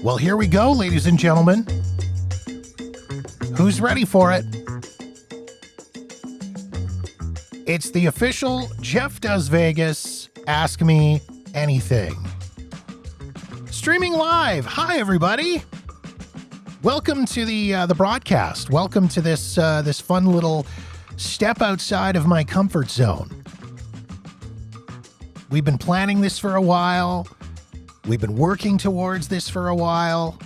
Well, here we go, ladies and gentlemen. Who's ready for it? It's the official Jeff Does Vegas Ask Me Anything. Streaming live. Hi, everybody. Welcome to the broadcast. Welcome to this fun little step outside of my comfort zone. We've been planning this for a while. We've been working towards this for a while.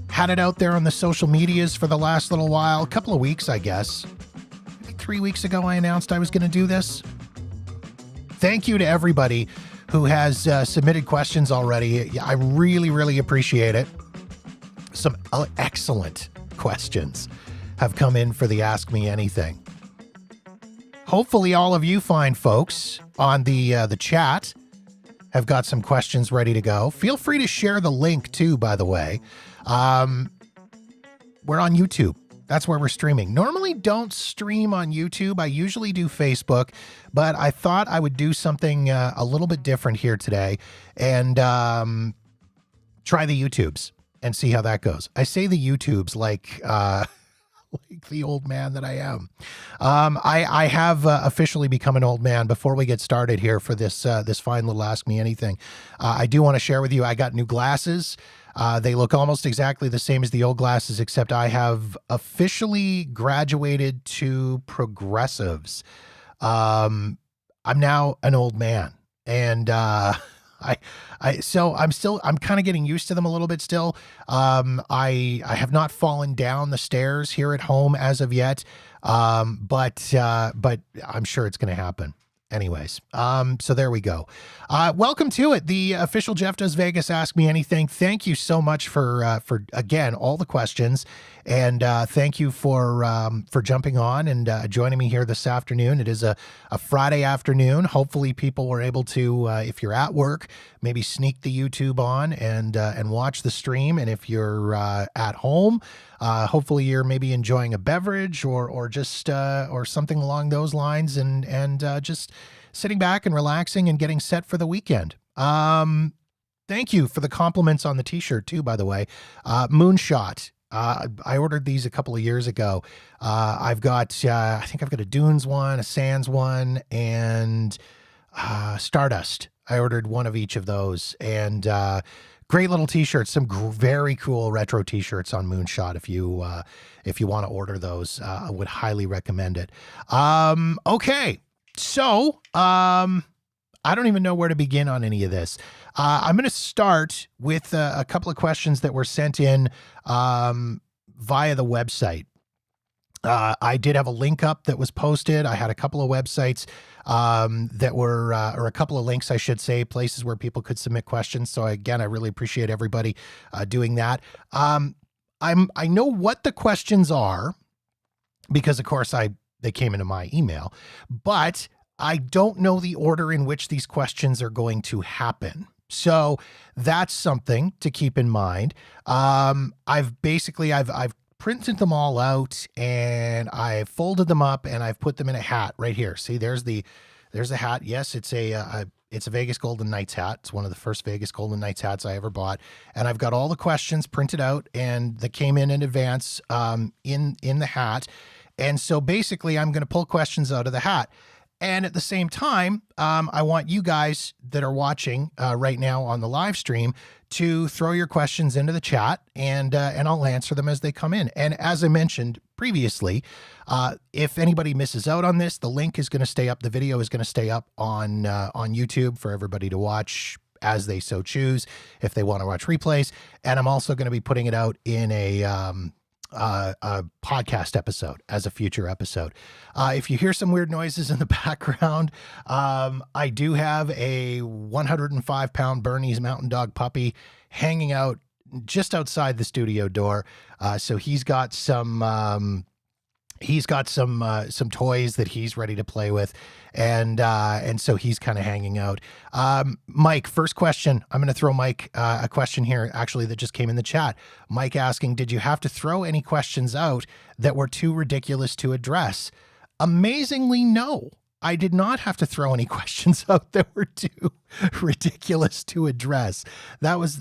Had it out there on the social medias for the last little while, a couple of weeks, I guess. Maybe 3 weeks ago, I announced I was going to do this. Thank you to everybody who has submitted questions already. I really, really appreciate it. Some excellent questions have come in for the Ask Me Anything. Hopefully all of you fine folks on the chat have got some questions ready to go. Feel free to share the link too, by the way. We're on YouTube. That's where we're streaming. Normally don't stream on YouTube. I usually do Facebook, but I thought I would do something a little bit different here today and try the YouTubes and see how that goes. I say the YouTubes like the old man that I am. I have officially become an old man. Before we get started here for this fine little Ask Me Anything, I do want to share with you, I got new glasses. They look almost exactly the same as the old glasses, except I have officially graduated to progressives. I'm now an old man, and so I'm kind of getting used to them a little bit still. I have not fallen down the stairs here at home as of yet. But I'm sure it's going to happen. Anyways, so there we go. Welcome to it. The official Jeff Does Vegas Ask Me Anything. Thank you so much for again, all the questions. And thank you for jumping on and joining me here this afternoon. It is a Friday afternoon. Hopefully people were able to, if you're at work, maybe sneak the YouTube on and watch the stream. And if you're at home, hopefully you're maybe enjoying a beverage or just or something along those lines and just sitting back and relaxing and getting set for the weekend. Thank you for the compliments on the t-shirt too, by the way. Moonshot. I ordered these a couple of years ago. I've got, I think I've got a Dunes one, a Sands one, and Stardust. I ordered one of each of those, and great little t-shirts, some very cool retro t-shirts on Moonshot. If you want to order those, I would highly recommend it. Okay. So, I don't even know where to begin on any of this. I'm going to start with a couple of questions that were sent in via the website. I did have a link up that was posted. I had a couple of websites that were, or a couple of links, I should say, places where people could submit questions. So again, I really appreciate everybody doing that. I know what the questions are because, of course, they came into my email, but I don't know the order in which these questions are going to happen. So that's something to keep in mind. I've printed them all out and I folded them up and I've put them in a hat right here. See, there's a hat. Yes, it's a Vegas Golden Knights hat. It's one of the first Vegas Golden Knights hats I ever bought. And I've got all the questions printed out and that came in advance in the hat. And so basically I'm going to pull questions out of the hat. And at the same time, I want you guys that are watching right now on the live stream to throw your questions into the chat and I'll answer them as they come in. And as I mentioned previously, if anybody misses out on this, the link is going to stay up. The video is going to stay up on YouTube for everybody to watch as they so choose, if they want to watch replays. And I'm also going to be putting it out in a podcast episode as a future episode. If you hear some weird noises in the background, I do have a 105-pound Bernese Mountain Dog puppy hanging out just outside the studio door. So he's got some toys that he's ready to play with. And so he's kind of hanging out. Mike, first question. I'm going to throw Mike a question here, actually, that just came in the chat. Mike asking, did you have to throw any questions out that were too ridiculous to address? Amazingly, no. I did not have to throw any questions out that were too ridiculous to address. That was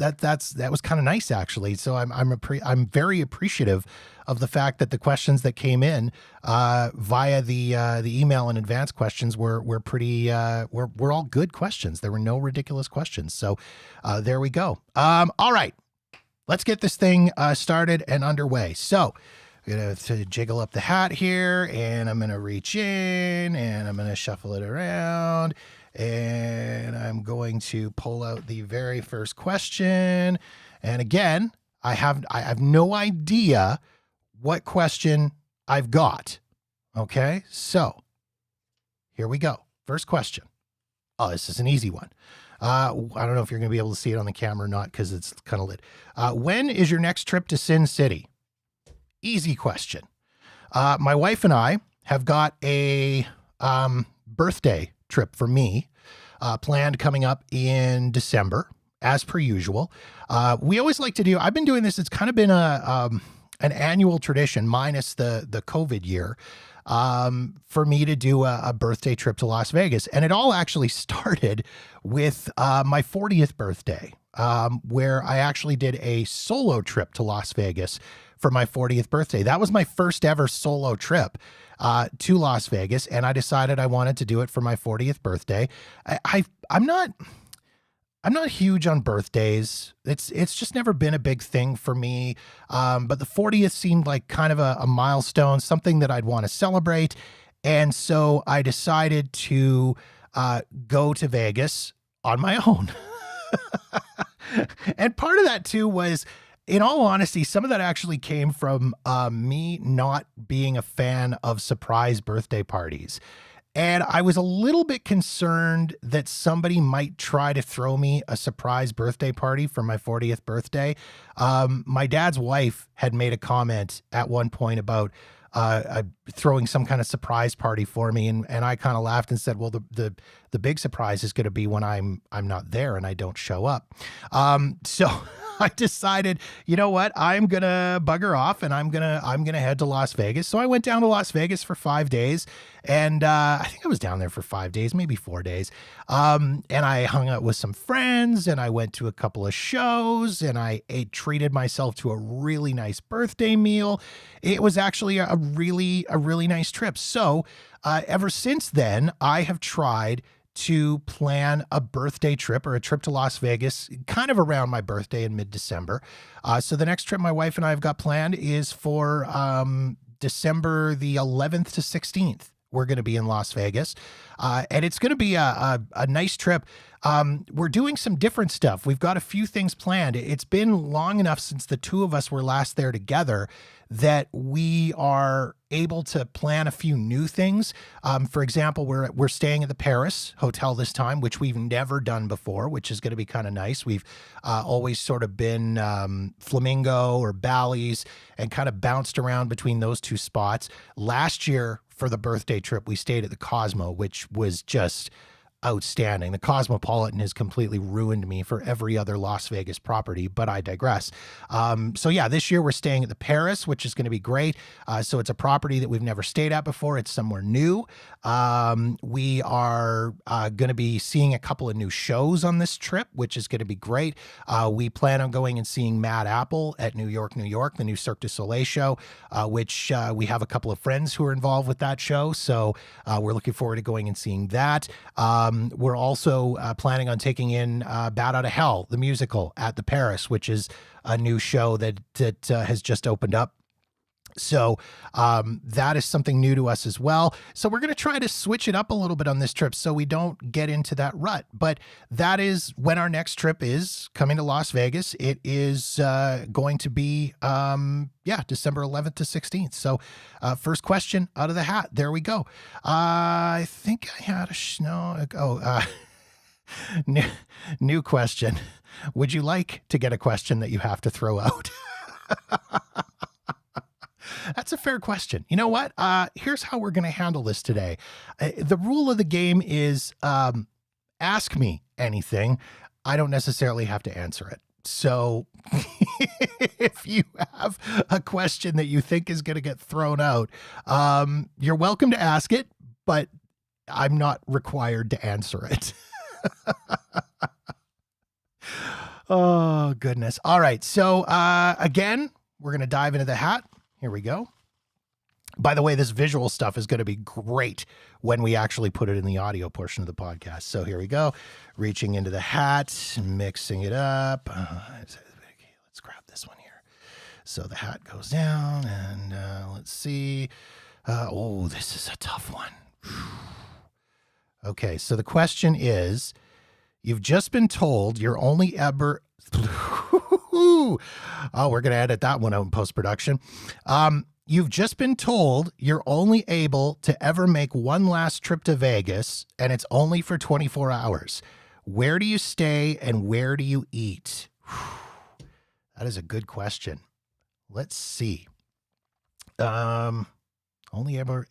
kind of nice, actually. So I'm very appreciative of the fact that the questions that came in via the email and advance questions were pretty were all good questions. There were no ridiculous questions. So there we go. All right, let's get this thing started and underway. So I'm going to jiggle up the hat here, and I'm going to reach in, and I'm going to shuffle it around, and I'm going to pull out the very first question. And again, I have no idea what question I've got. Okay, so here we go. First question. Oh, this is an easy one. I don't know if you're going to be able to see it on the camera or not because it's kind of lit. When is your next trip to Sin City? Easy question. My wife and I have got a birthday trip for me planned coming up in December, as per usual. We always like to do, I've been doing this, it's kind of been an annual tradition, minus the COVID year, for me to do a birthday trip to Las Vegas. And it all actually started with my 40th birthday, where I actually did a solo trip to Las Vegas for my 40th birthday. That was my first ever solo trip to Las Vegas, and I decided I wanted to do it for my 40th birthday. I'm not huge on birthdays. It's just never been a big thing for me. But the 40th seemed like kind of a milestone, something that I'd want to celebrate. And so I decided to go to Vegas on my own. And part of that too was, in all honesty, some of that actually came from me not being a fan of surprise birthday parties. And I was a little bit concerned that somebody might try to throw me a surprise birthday party for my 40th birthday. My dad's wife had made a comment at one point about throwing some kind of surprise party for me, and I kind of laughed and said, well, the big surprise is going to be when I'm not there and I don't show up. So I decided, you know what, I'm gonna bugger off and I'm gonna head to Las Vegas. So I went down to Las Vegas for 5 days, and I think I was down there for 5 days, maybe 4 days. And I hung out with some friends, and I went to a couple of shows, and I treated myself to a really nice birthday meal. It was actually a really nice trip. So ever since then, I have tried to plan a birthday trip or a trip to Las Vegas kind of around my birthday in mid-December. So the next trip my wife and I have got planned is for December the 11th to 16th. We're going to be in Las Vegas, and it's going to be a nice trip. We're doing some different stuff. We've got a few things planned. It's been long enough since the two of us were last there together that we are able to plan a few new things. For example, we're staying at the Paris Hotel this time, which we've never done before, which is going to be kind of nice. We've always sort of been Flamingo or Bally's and kind of bounced around between those two spots. Last year for the birthday trip, we stayed at the Cosmo, which was just outstanding. The Cosmopolitan has completely ruined me for every other Las Vegas property, but I digress. So yeah, this year we're staying at the Paris, which is going to be great. So it's a property that we've never stayed at before. It's somewhere new. We are going to be seeing a couple of new shows on this trip, which is going to be great. We plan on going and seeing Mad Apple at New York, the new Cirque du Soleil show, which we have a couple of friends who are involved with that show. So we're looking forward to going and seeing that. We're also planning on taking in Bat Out of Hell, the musical, at the Paris, which is a new show that has just opened up. So that is something new to us as well. So we're going to try to switch it up a little bit on this trip so we don't get into that rut. But that is when our next trip is coming to Las Vegas. It is going to be, December 11th to 16th. So first question out of the hat. There we go. I think I had new question. Would you like to get a question that you have to throw out? That's a fair question. You know what? Here's how we're going to handle this today. The rule of the game is ask me anything. I don't necessarily have to answer it. So if you have a question that you think is going to get thrown out, you're welcome to ask it, but I'm not required to answer it. Oh, goodness. All right. So, again, we're going to dive into the hat. Here we go. By the way, this visual stuff is going to be great when we actually put it in the audio portion of the podcast. So here we go. Reaching into the hat, mixing it up. Let's grab this one here. So the hat goes down, and let's see. Oh, this is a tough one. Okay, so the question is, you've just been told you're only ever... Oh, we're going to edit that one out in post-production. You've just been told you're only able to ever make one last trip to Vegas, and it's only for 24 hours. Where do you stay and where do you eat? That is a good question. Let's see. Only ever...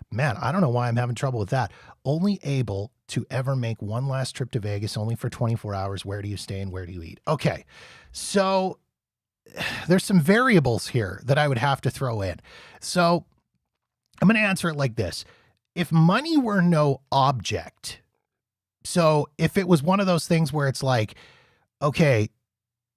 Man, I don't know why I'm having trouble with that. Only able to ever make one last trip to Vegas, only for 24 hours. Where do you stay and where do you eat? Okay, so there's some variables here that I would have to throw in. So I'm going to answer it like this. If money were no object, so if it was one of those things where it's like, okay,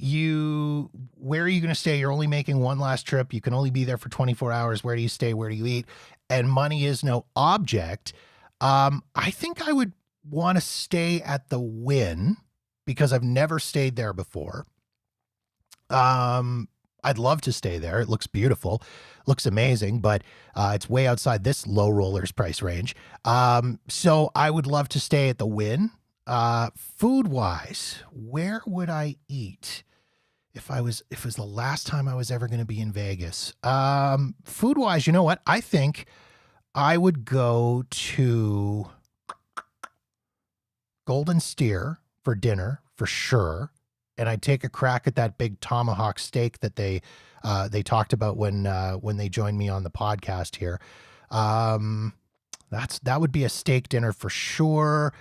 where are you going to stay? You're only making one last trip. You can only be there for 24 hours. Where do you stay? Where do you eat? And money is no object. I think I would want to stay at the Wynn because I've never stayed there before. I'd love to stay there. It looks beautiful, looks amazing, but it's way outside this low rollers price range. So I would love to stay at the Wynn. Food wise, where would I eat if it was the last time I was ever going to be in Vegas? Food wise, you know what? I think I would go to Golden Steer for dinner for sure. And I'd take a crack at that big tomahawk steak that they talked about when they joined me on the podcast here. That would be a steak dinner for sure.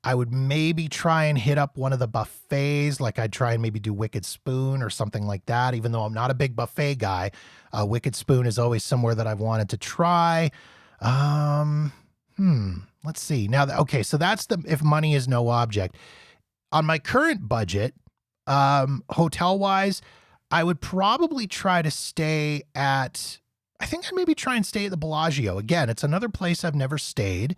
I would maybe try and hit up one of the buffets, like I'd try and maybe do Wicked Spoon or something like that. Even though I'm not a big buffet guy, Wicked Spoon is always somewhere that I've wanted to try. Let's see. Now, okay, so that's if money is no object. On my current budget, hotel-wise, I would probably try to stay at, I think I'd maybe try and stay at the Bellagio. Again, it's another place I've never stayed,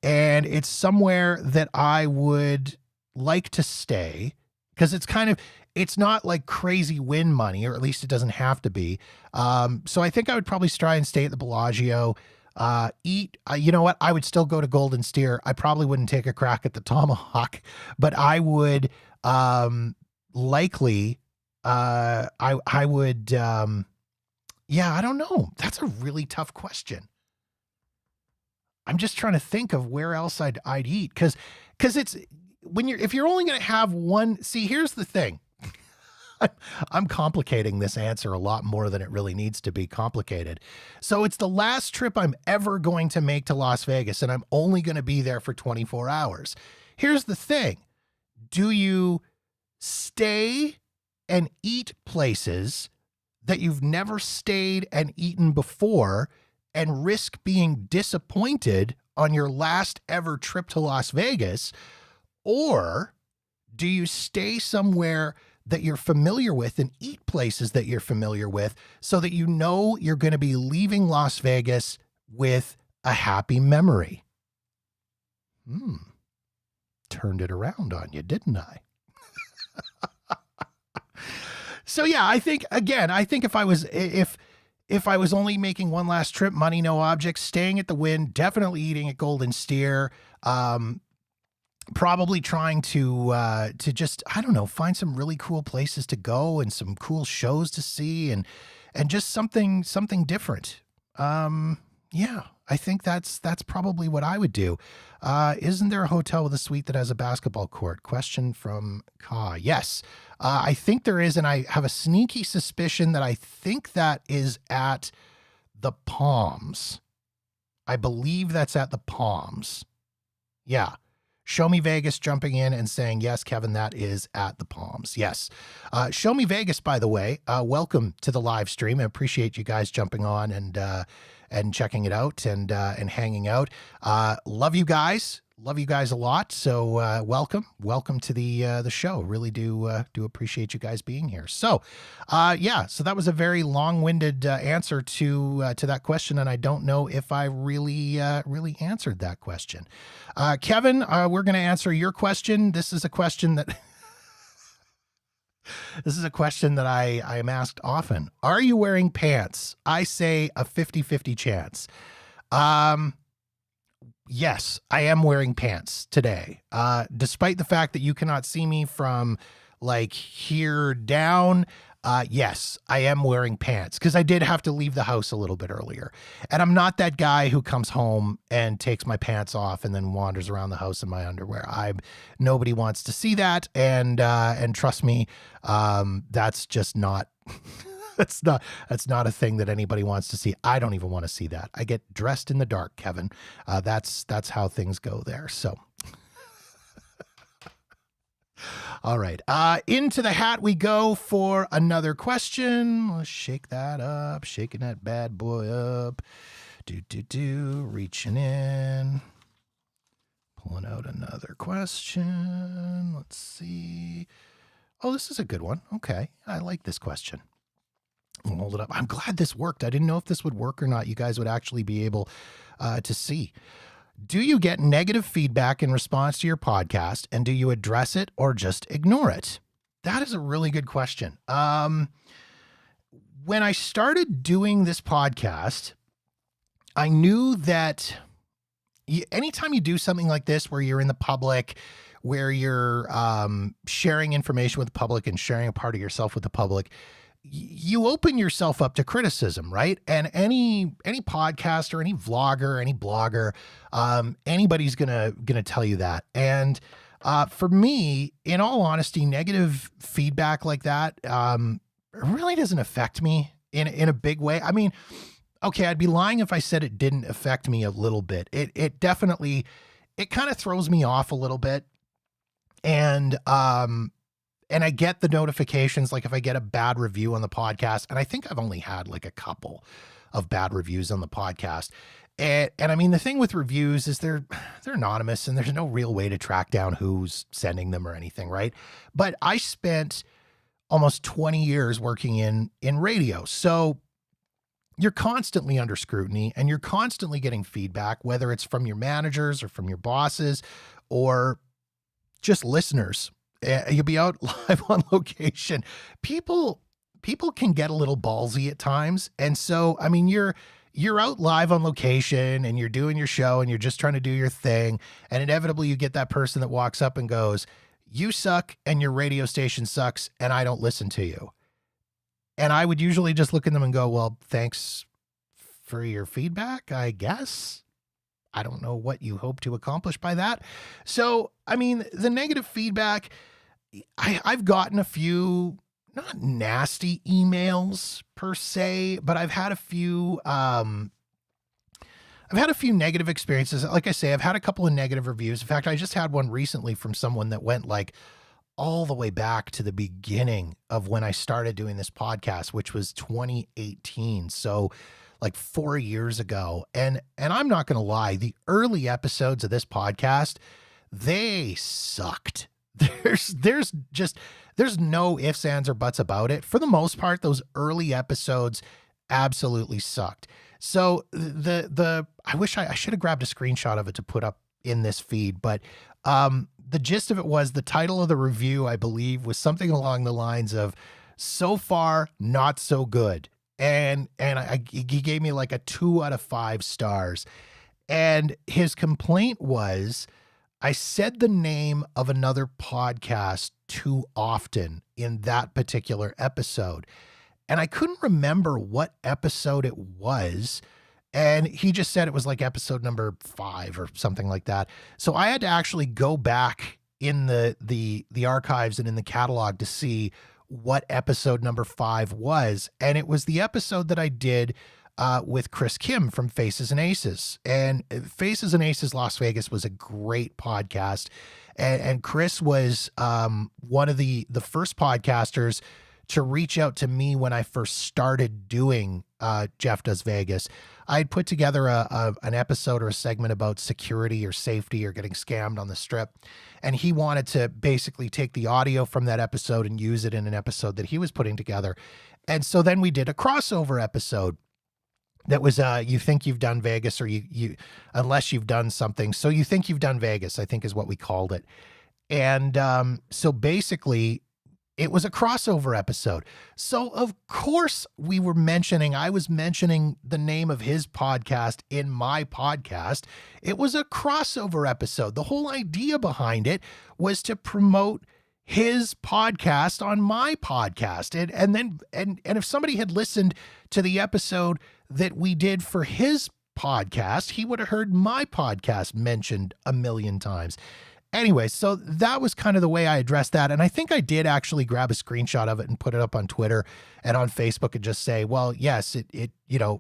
and it's somewhere that I would like to stay because it's not like crazy Wynn money, or at least it doesn't have to be. So I think I would probably try and stay at the Bellagio. Eat, you know what? I would still go to Golden Steer. I probably wouldn't take a crack at the tomahawk, but I would, likely, I would, yeah, I don't know. That's a really tough question. I'm just trying to think of where else I'd eat. Cause it's if you're only going to have one, see, here's the thing. I'm complicating this answer a lot more than it really needs to be complicated. So it's the last trip I'm ever going to make to Las Vegas, and I'm only going to be there for 24 hours. Here's the thing. Do you stay and eat places that you've never stayed and eaten before and risk being disappointed on your last ever trip to Las Vegas? Or do you stay somewhere that you're familiar with and eat places that you're familiar with so that you know you're going to be leaving Las Vegas with a happy memory? Turned it around on you, didn't I? So yeah, I think if I was only making one last trip, money, no object, staying at the Wynn, definitely eating at Golden Steer, probably trying to just, I don't know, find some really cool places to go and some cool shows to see and just something different. Yeah, I think that's probably what I would do. Isn't there a hotel with a suite that has a basketball court? Question from Ka. Yes, I think there is, and I have a sneaky suspicion that I think that is at the Palms. I believe that's at the Palms. Yeah. Show Me Vegas jumping in and saying, yes, Kevin, that is at the Palms. Yes. Show Me Vegas, by the way, welcome to the live stream. I appreciate you guys jumping on and and checking it out and hanging out. Love you guys. Love you guys a lot. So welcome to the show. Really do appreciate you guys being here. So so that was a very long-winded answer to that question, and I don't know if I really answered that question. Kevin, we're going to answer your question. This is a question that I am asked often. Are you wearing pants? I say a 50-50 chance. Yes, I am wearing pants today. Despite the fact that you cannot see me from like here down, yes, I am wearing pants because I did have to leave the house a little bit earlier. And I'm not that guy who comes home and takes my pants off and then wanders around the house in my underwear. Nobody wants to see that. And trust me, that's just not that's not a thing that anybody wants to see. I don't even want to see that. I get dressed in the dark, Kevin. That's how things go there. So all right. Into the hat we go for another question. Let's shake that up. Shaking that bad boy up. Reaching in. Pulling out another question. Let's see. Oh, this is a good one. Okay. I like this question. We'll hold it up. I'm glad this worked. I didn't know if this would work or not. You guys would actually be able to see. Do you get negative feedback in response to your podcast, and do you address it or just ignore it? That is a really good question. When I started doing this podcast, I knew that anytime you do something like this, where you're in the public, where you're sharing information with the public and sharing a part of yourself with the public, you open yourself up to criticism, right? And any podcaster, any vlogger, any blogger, anybody's gonna tell you that. And for me, in all honesty, negative feedback like that really doesn't affect me in a big way. I mean, okay, I'd be lying if I said it didn't affect me a little bit. It definitely, it kind of throws me off a little bit. And I get the notifications, like if I get a bad review on the podcast, and I think I've only had like a couple of bad reviews on the podcast. And I mean, the thing with reviews is they're anonymous and there's no real way to track down who's sending them or anything, right? But I spent almost 20 years working in radio. So you're constantly under scrutiny and you're constantly getting feedback, whether it's from your managers or from your bosses or just listeners. You'll be out live on location. People can get a little ballsy at times. And so, I mean, you're out live on location and you're doing your show and you're just trying to do your thing. And inevitably you get that person that walks up and goes, "You suck and your radio station sucks and I don't listen to you." And I would usually just look at them and go, "Well, thanks for your feedback, I guess. I don't know what you hope to accomplish by that." So, I mean, the negative feedback, I've gotten a few, not nasty emails per se, but I've had a few negative experiences. Like I say, I've had a couple of negative reviews. In fact, I just had one recently from someone that went like all the way back to the beginning of when I started doing this podcast, which was 2018. So like 4 years ago. And I'm not going to lie, the early episodes of this podcast, they sucked. There's no ifs, ands, or buts about it. For the most part, those early episodes absolutely sucked. So I wish I should have grabbed a screenshot of it to put up in this feed, but the gist of it was, the title of the review, I believe, was something along the lines of "So far, not so good." And he gave me like a 2 out of 5 stars. And his complaint was, I said the name of another podcast too often in that particular episode. And I couldn't remember what episode it was. And he just said it was like episode number 5 or something like that. So I had to actually go back in the archives and in the catalog to see what episode number 5 was. And it was the episode that I did with Chris Kim from Faces and Aces. And Faces and Aces Las Vegas was a great podcast. And Chris was one of the first podcasters to reach out to me when I first started doing Jeff Does Vegas. I had put together an episode or a segment about security or safety or getting scammed on the strip. And he wanted to basically take the audio from that episode and use it in an episode that he was putting together. And so then we did a crossover episode that was You Think You've Done Vegas, or you unless you've done something. So You Think You've Done Vegas, I think is what we called it. And so basically it was a crossover episode. So of course I was mentioning the name of his podcast in my podcast. It was a crossover episode. The whole idea behind it was to promote his podcast on my podcast. And if somebody had listened to the episode that we did for his podcast, he would have heard my podcast mentioned a million times. Anyway, so that was kind of the way I addressed that. And I think I did actually grab a screenshot of it and put it up on Twitter and on Facebook and just say, well, yes, it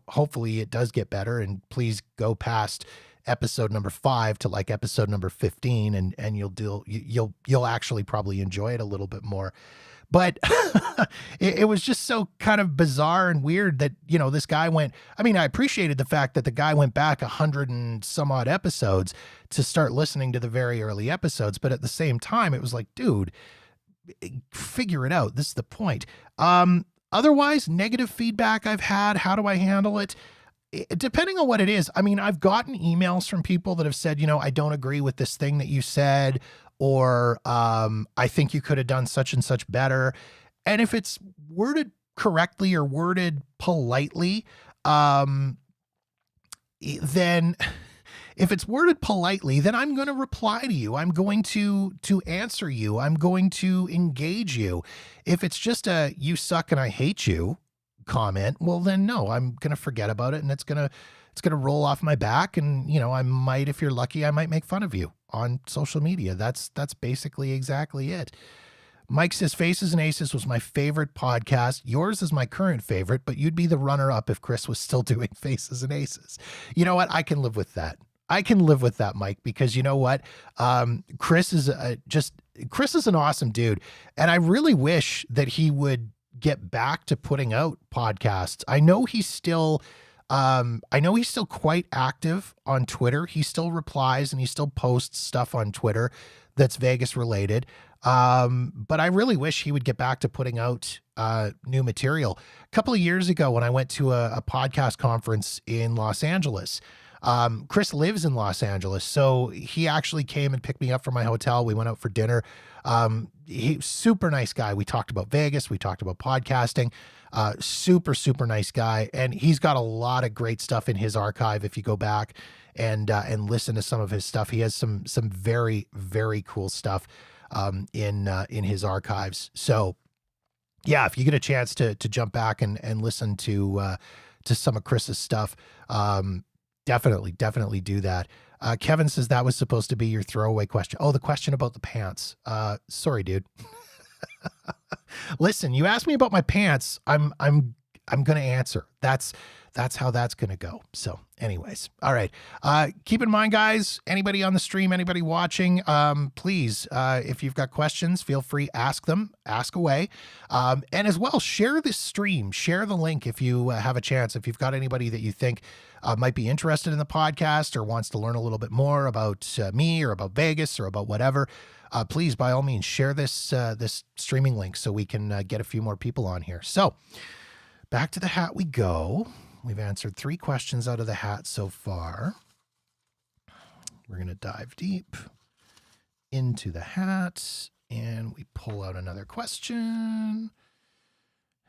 hopefully it does get better, and please go past episode number 5 to like episode number 15 and you'll actually probably enjoy it a little bit more. But it was just so kind of bizarre and weird that, this guy I appreciated the fact that the guy went back 100 and some odd episodes to start listening to the very early episodes. But at the same time, it was like, dude, figure it out. This is the point. Otherwise, negative feedback I've had, how do I handle it? Depending on what it is. I've gotten emails from people that have said, I don't agree with this thing that you said, or I think you could have done such and such better. And if it's worded correctly or worded politely, then if it's worded politely, then I'm going to reply to you. I'm going to answer you. I'm going to engage you. If it's just a "you suck and I hate you" comment, well then no, I'm going to forget about it, and it's going to roll off my back. And, I might, if you're lucky, I might make fun of you on social media. That's basically exactly it. Mike says, Faces and Aces was my favorite podcast. Yours is my current favorite, but you'd be the runner-up if Chris was still doing Faces and Aces. You know what? I can live with that. Mike, because you know what? Chris is an awesome dude. And I really wish that he would get back to putting out podcasts. I know he's still quite active on Twitter. He still replies and he still posts stuff on Twitter that's Vegas related. But I really wish he would get back to putting out new material. A couple of years ago, when I went to a podcast conference in Los Angeles, Chris lives in Los Angeles, so he actually came and picked me up from my hotel. We went out for dinner. He's super nice guy. We talked about Vegas. We talked about podcasting. Super, super nice guy. And he's got a lot of great stuff in his archive. If you go back and listen to some of his stuff, he has some very, very cool stuff, in his archives. So yeah, if you get a chance to jump back and listen to some of Chris's stuff, definitely do that. Kevin says that was supposed to be your throwaway question. Oh, the question about the pants. Sorry, dude. Listen, you asked me about my pants. I'm going to answer. That's how that's going to go. So anyways, all right. Keep in mind, guys, anybody on the stream, anybody watching, please, if you've got questions, feel free, ask away. And as well, share this stream, share the link if you have a chance. If you've got anybody that you think might be interested in the podcast or wants to learn a little bit more about me or about Vegas or about whatever, please, by all means, share this streaming link so we can get a few more people on here. So back to the hat we go. We've answered 3 questions out of the hat so far. We're going to dive deep into the hat, and we pull out another question.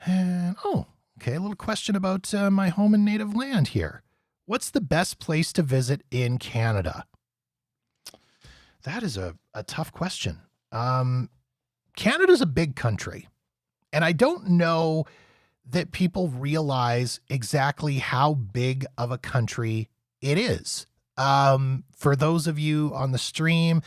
And, okay, a little question about my home and native land here. What's the best place to visit in Canada? That is a tough question. Canada's a big country, and I don't know that people realize exactly how big of a country it is. For those of you on the stream,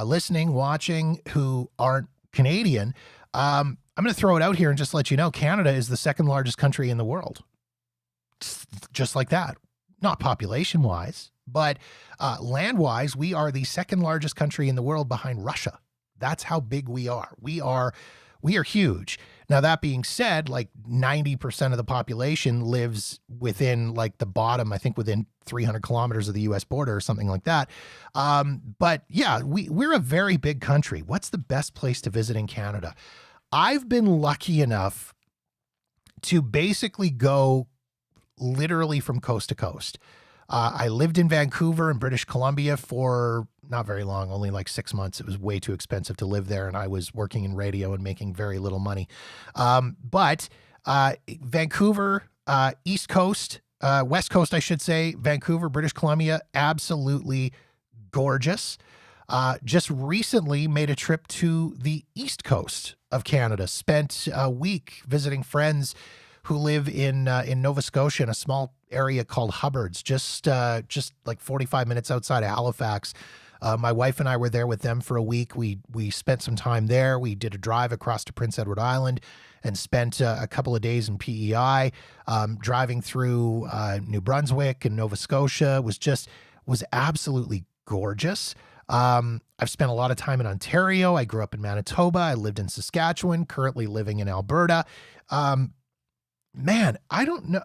listening, watching, who aren't Canadian, I'm going to throw it out here and just let you know, Canada is the second largest country in the world. Just like that. Not population-wise, but land-wise, we are the second largest country in the world behind Russia. That's how big we are. We are huge. Now, that being said, like 90% of the population lives within like the bottom, I think within 300 kilometers of the US border or something like that. But yeah, we're a very big country. What's the best place to visit in Canada? I've been lucky enough to basically go literally from coast to coast. I lived in Vancouver in British Columbia for not very long, only like 6 months. It was way too expensive to live there, and I was working in radio and making very little money. But Vancouver, East Coast, West Coast, I should say, Vancouver, British Columbia, absolutely gorgeous. Just recently made a trip to the East Coast of Canada, spent a week visiting friends who live in Nova Scotia in a small area called Hubbard's, just like 45 minutes outside of Halifax. My wife and I were there with them for a week. We spent some time there. We did a drive across to Prince Edward Island and spent a couple of days in PEI, driving through New Brunswick and Nova Scotia. Was absolutely gorgeous. I've spent a lot of time in Ontario. I grew up in Manitoba. I lived in Saskatchewan, currently living in Alberta. Man, I don't know.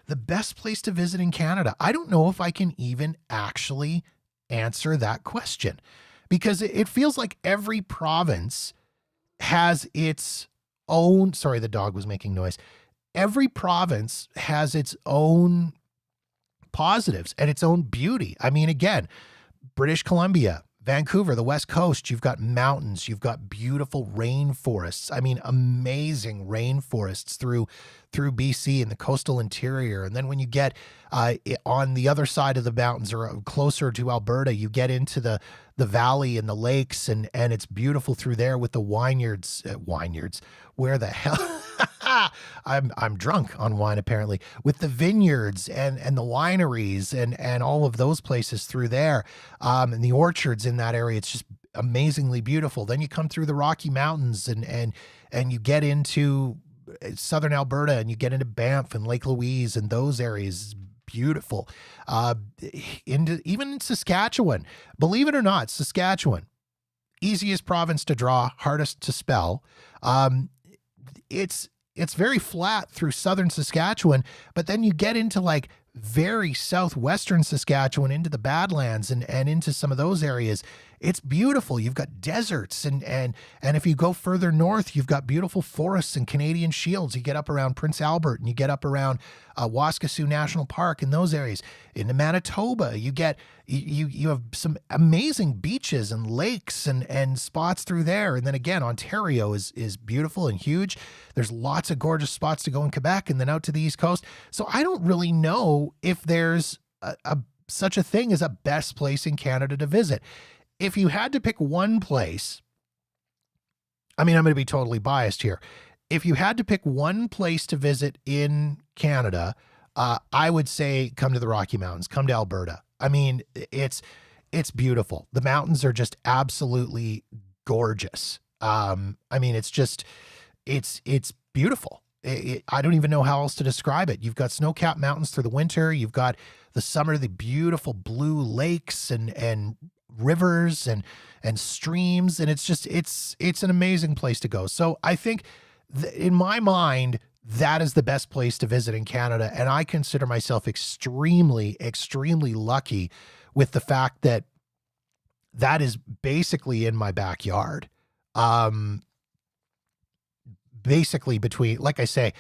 The best place to visit in Canada. I don't know if I can even actually answer that question, because it feels like every province has its own, sorry, the dog was making noise. Every province has its own positives and its own beauty. I mean, again, British Columbia, Vancouver, the West Coast, you've got mountains, you've got beautiful rainforests. I mean, amazing rainforests through BC and the coastal interior. And then when you get on the other side of the mountains or closer to Alberta, you get into the valley and the lakes, and it's beautiful through there with the vineyards. Where the hell? I'm drunk on wine apparently. With the vineyards and the wineries and all of those places through there, and the orchards in that area. It's just amazingly beautiful. Then you come through the Rocky Mountains and you get into southern Alberta, and you get into Banff and Lake Louise and those areas. Beautiful. Even in Saskatchewan, believe it or not, Saskatchewan, easiest province to draw, hardest to spell. It's very flat through southern Saskatchewan, but then you get into like very southwestern Saskatchewan into the Badlands and into some of those areas. It's beautiful. You've got deserts and if you go further north, you've got beautiful forests and Canadian Shields. You get up around Prince Albert and you get up around Waskesiu National Park and those areas. Into Manitoba, you get you have some amazing beaches and lakes and spots through there. And then again, Ontario is beautiful and huge. There's lots of gorgeous spots to go in Quebec and then out to the East Coast. So I don't really know if there's such a thing as a best place in Canada to visit. If you had to pick one place, I mean, I'm going to be totally biased here. If you had to pick one place to visit in Canada, I would say come to the Rocky Mountains, come to Alberta. I mean, it's beautiful. The mountains are just absolutely gorgeous. I mean, it's beautiful. I don't even know how else to describe it. You've got snow-capped mountains through the winter. You've got the summer, the beautiful blue lakes and rivers and streams. And it's an amazing place to go. So I think in my mind, that is the best place to visit in Canada. And I consider myself extremely, extremely lucky with the fact that that is basically in my backyard. Basically between, like I say,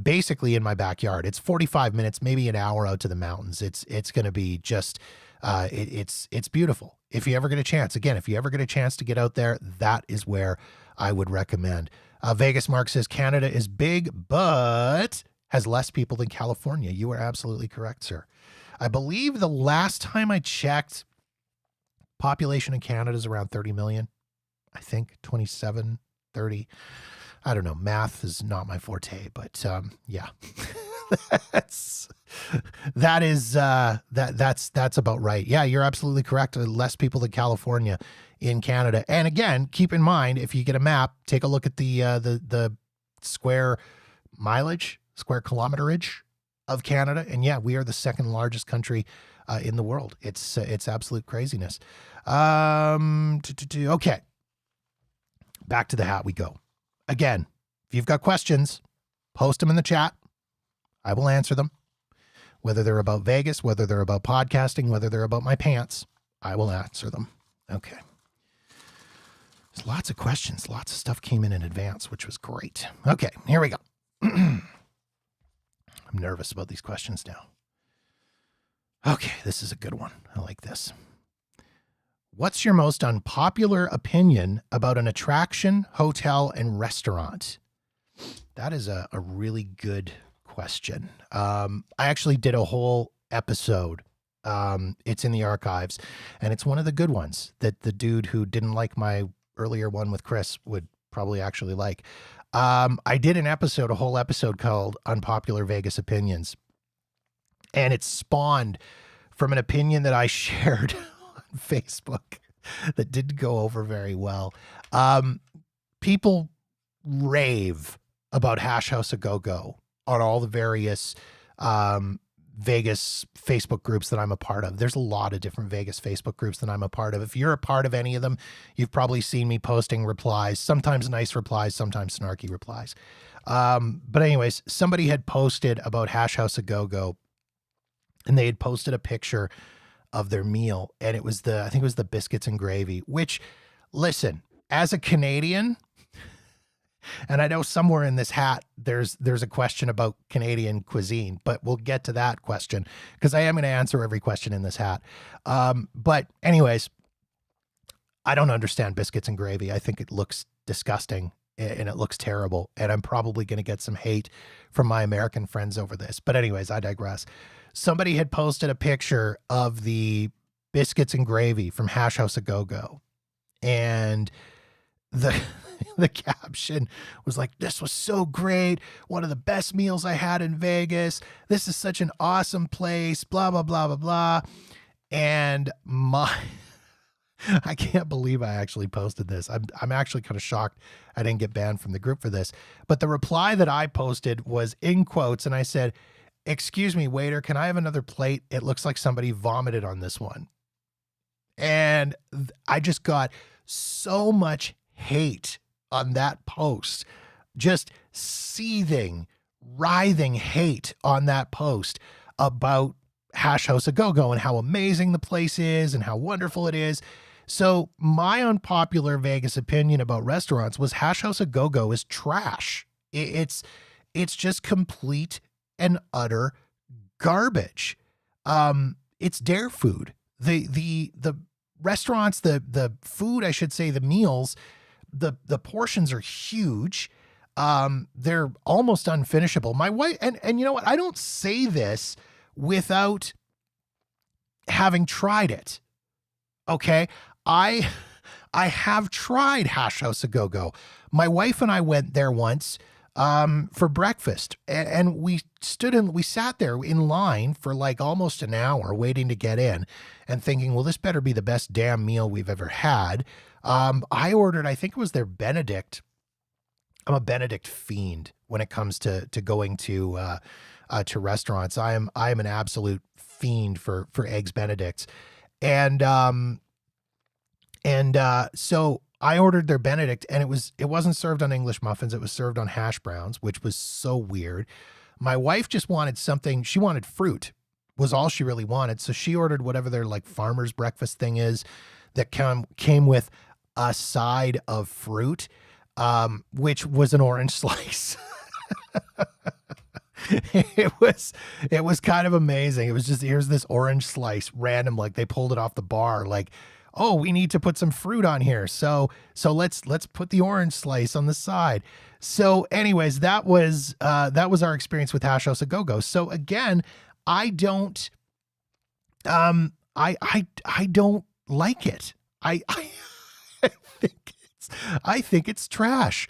basically in my backyard. It's 45 minutes, maybe an hour out to the mountains. It's going to be just, it's beautiful. If you ever get a chance, again, if you ever get a chance to get out there, that is where I would recommend. Vegas Mark says Canada is big, but has less people than California. You are absolutely correct, sir. I believe the last time I checked, population in Canada is around 30 million. I think 27, 30. I don't know. Math is not my forte, but yeah, that's about right. Yeah, you're absolutely correct. Less people than California in Canada. And again, keep in mind, if you get a map, take a look at the square mileage, square kilometerage of Canada. And yeah, we are the second largest country in the world. It's absolute craziness. Okay, back to the hat we go. Again, If you've got questions, post them in the chat. I will answer them. Whether they're about Vegas, whether they're about podcasting, whether they're about my pants, I will answer them. Okay. There's lots of questions. Lots of stuff came in advance, which was great. Okay, here we go. I'm nervous about these questions now. Okay, this is a good one. I like this. What's your most unpopular opinion about an attraction, hotel, and restaurant? That is a really good question. I actually did a whole episode. It's in the archives, and it's one of the good ones that the dude who didn't like my earlier one with Chris would probably actually like. I did a whole episode called Unpopular Vegas Opinions, and it spawned from an opinion that I shared on Facebook that didn't go over very well. People rave about Hash House A Go-Go on all the various Vegas Facebook groups that I'm a part of. There's a lot of different Vegas Facebook groups that I'm a part of. If you're a part of any of them, you've probably seen me posting replies, sometimes nice replies, sometimes snarky replies. But anyways, somebody had posted about Hash House A Go-Go, and they had posted a picture of their meal, and it was I think it was the biscuits and gravy, which, listen, as a Canadian, and I know somewhere in this hat, there's a question about Canadian cuisine, but we'll get to that question because I am going to answer every question in this hat. But anyways, I don't understand biscuits and gravy. I think it looks disgusting and it looks terrible. And I'm probably going to get some hate from my American friends over this. But anyways, I digress. Somebody had posted a picture of the biscuits and gravy from Hash House A Go-Go. And the caption was like, "This was so great. One of the best meals I had in Vegas. This is such an awesome place, blah, blah, blah, blah, blah." And I can't believe I actually posted this. I'm actually kind of shocked I didn't get banned from the group for this. But the reply that I posted was in quotes, and I said, "Excuse me, waiter, can I have another plate? It looks like somebody vomited on this one." And I just got so much hate on that post, just seething, writhing hate on that post about Hash House A Go-Go and how amazing the place is and how wonderful it is. So my unpopular Vegas opinion about restaurants was Hash House A Go-Go is trash. It's just complete and utter garbage. It's dare food. The restaurants, the food, I should say, the meals, the portions are huge. They're almost unfinishable. My wife, and you know what? I don't say this without having tried it. Okay. I have tried Hash House A Go-Go. My wife and I went there once, for breakfast, and we sat there in line for like almost an hour waiting to get in and thinking, well, this better be the best damn meal we've ever had. I ordered, I think it was their Benedict. I'm a Benedict fiend when it comes to going to restaurants. I am an absolute fiend for eggs Benedicts. So I ordered their Benedict, and it wasn't served on English muffins. It was served on hash browns, which was so weird. My wife just wanted something. She wanted fruit was all she really wanted. So she ordered whatever their like farmer's breakfast thing is that came with a side of fruit, which was an orange slice. It was kind of amazing. It was just, here's this orange slice random, like they pulled it off the bar, like, oh, we need to put some fruit on here. So let's put the orange slice on the side. So anyways, that was our experience with Hash House A Go-Go. So again, I don't like it. I think it's trash.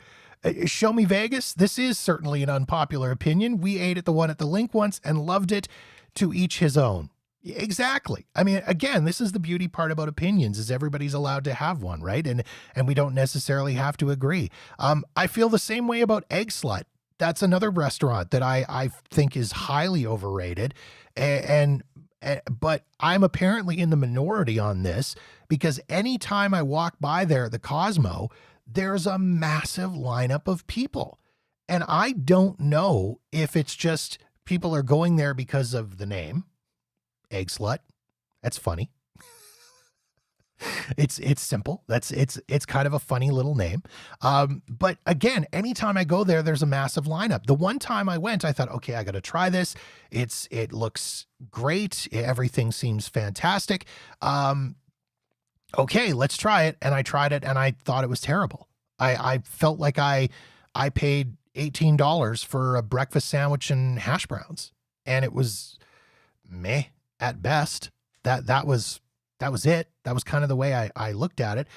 Show me Vegas. This is certainly an unpopular opinion. We ate at the one at the Link once and loved it. To each his own. Exactly. I mean, again, this is the beauty part about opinions, is everybody's allowed to have one, right? And we don't necessarily have to agree. I feel the same way about Egg Slut. That's another restaurant that I think is highly overrated. But I'm apparently in the minority on this, because anytime I walk by there at the Cosmo, there's a massive lineup of people. And I don't know if it's just people are going there because of the name, Egg Slut. That's funny. It's simple. It's kind of a funny little name. But again, anytime I go there, there's a massive lineup. The one time I went, I thought, okay, I got to try this. It looks great. Everything seems fantastic. Okay, let's try it. And I tried it and I thought it was terrible. I felt like I paid $18 for a breakfast sandwich and hash browns, and it was meh at best. That was it. That was kind of the way I looked at it.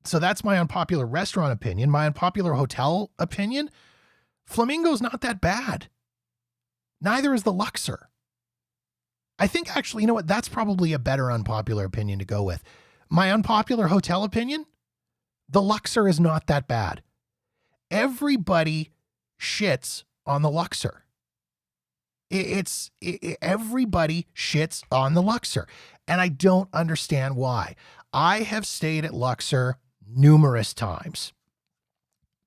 So that's my unpopular restaurant opinion. My unpopular hotel opinion, Flamingo's not that bad. Neither is the Luxor. I think actually, you know what? That's probably a better unpopular opinion to go with. My unpopular hotel opinion, the Luxor is not that bad. Everybody shits on the Luxor. Everybody shits on the Luxor. And I don't understand why. I have stayed at Luxor numerous times,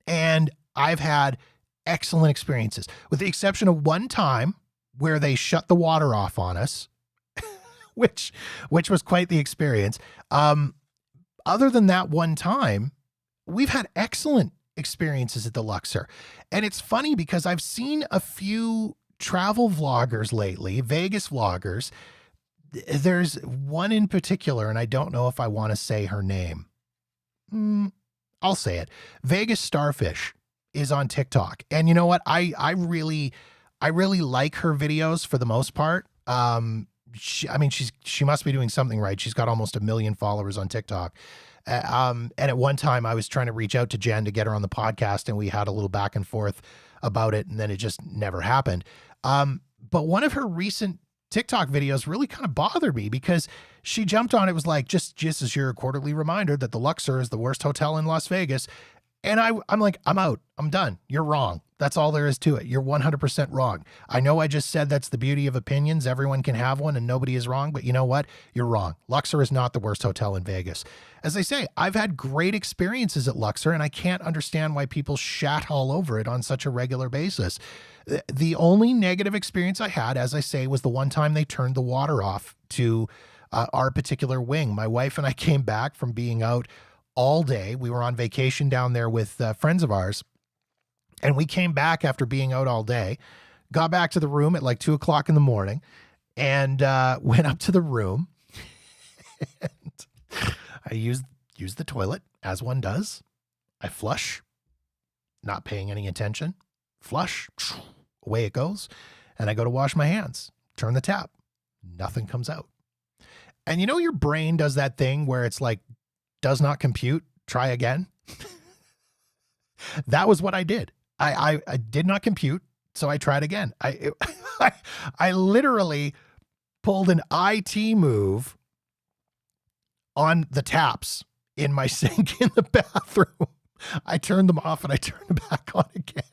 and I've had excellent experiences, with the exception of one time where they shut the water off on us, which was quite the experience. Other than that one time, we've had excellent experiences at the Luxor. And it's funny because I've seen a few travel vloggers lately, Vegas vloggers. There's one in particular, and I don't know if I want to say her name. I'll say it. Vegas Starfish is on TikTok. And you know what? I really like her videos for the most part. She must be doing something right. She's got almost 1 million followers on TikTok. And at one time I was trying to reach out to Jen to get her on the podcast, and we had a little back and forth about it, and then it just never happened. But one of her recent TikTok videos really kind of bothered me because she jumped on it, was like, just as your quarterly reminder that the Luxor is the worst hotel in Las Vegas. And I'm like, I'm out. I'm done. You're wrong. That's all there is to it. You're 100% wrong. I know I just said that's the beauty of opinions. Everyone can have one and nobody is wrong, but you know what? You're wrong. Luxor is not the worst hotel in Vegas. As I say, I've had great experiences at Luxor, and I can't understand why people shat all over it on such a regular basis. The only negative experience I had, as I say, was the one time they turned the water off to our particular wing. My wife and I came back from being out all day. We were on vacation down there with friends of ours. And we came back after being out all day, got back to the room at like 2 o'clock in the morning, and went up to the room. And I used the toilet, as one does. I flush, not paying any attention. Flush, away it goes. And I go to wash my hands, turn the tap. Nothing comes out. And you know, your brain does that thing where it's like, does not compute, try again. That was what I did. I did not compute, so I tried again. I literally pulled an IT move on the taps in my sink in the bathroom. I turned them off and I turned them back on again.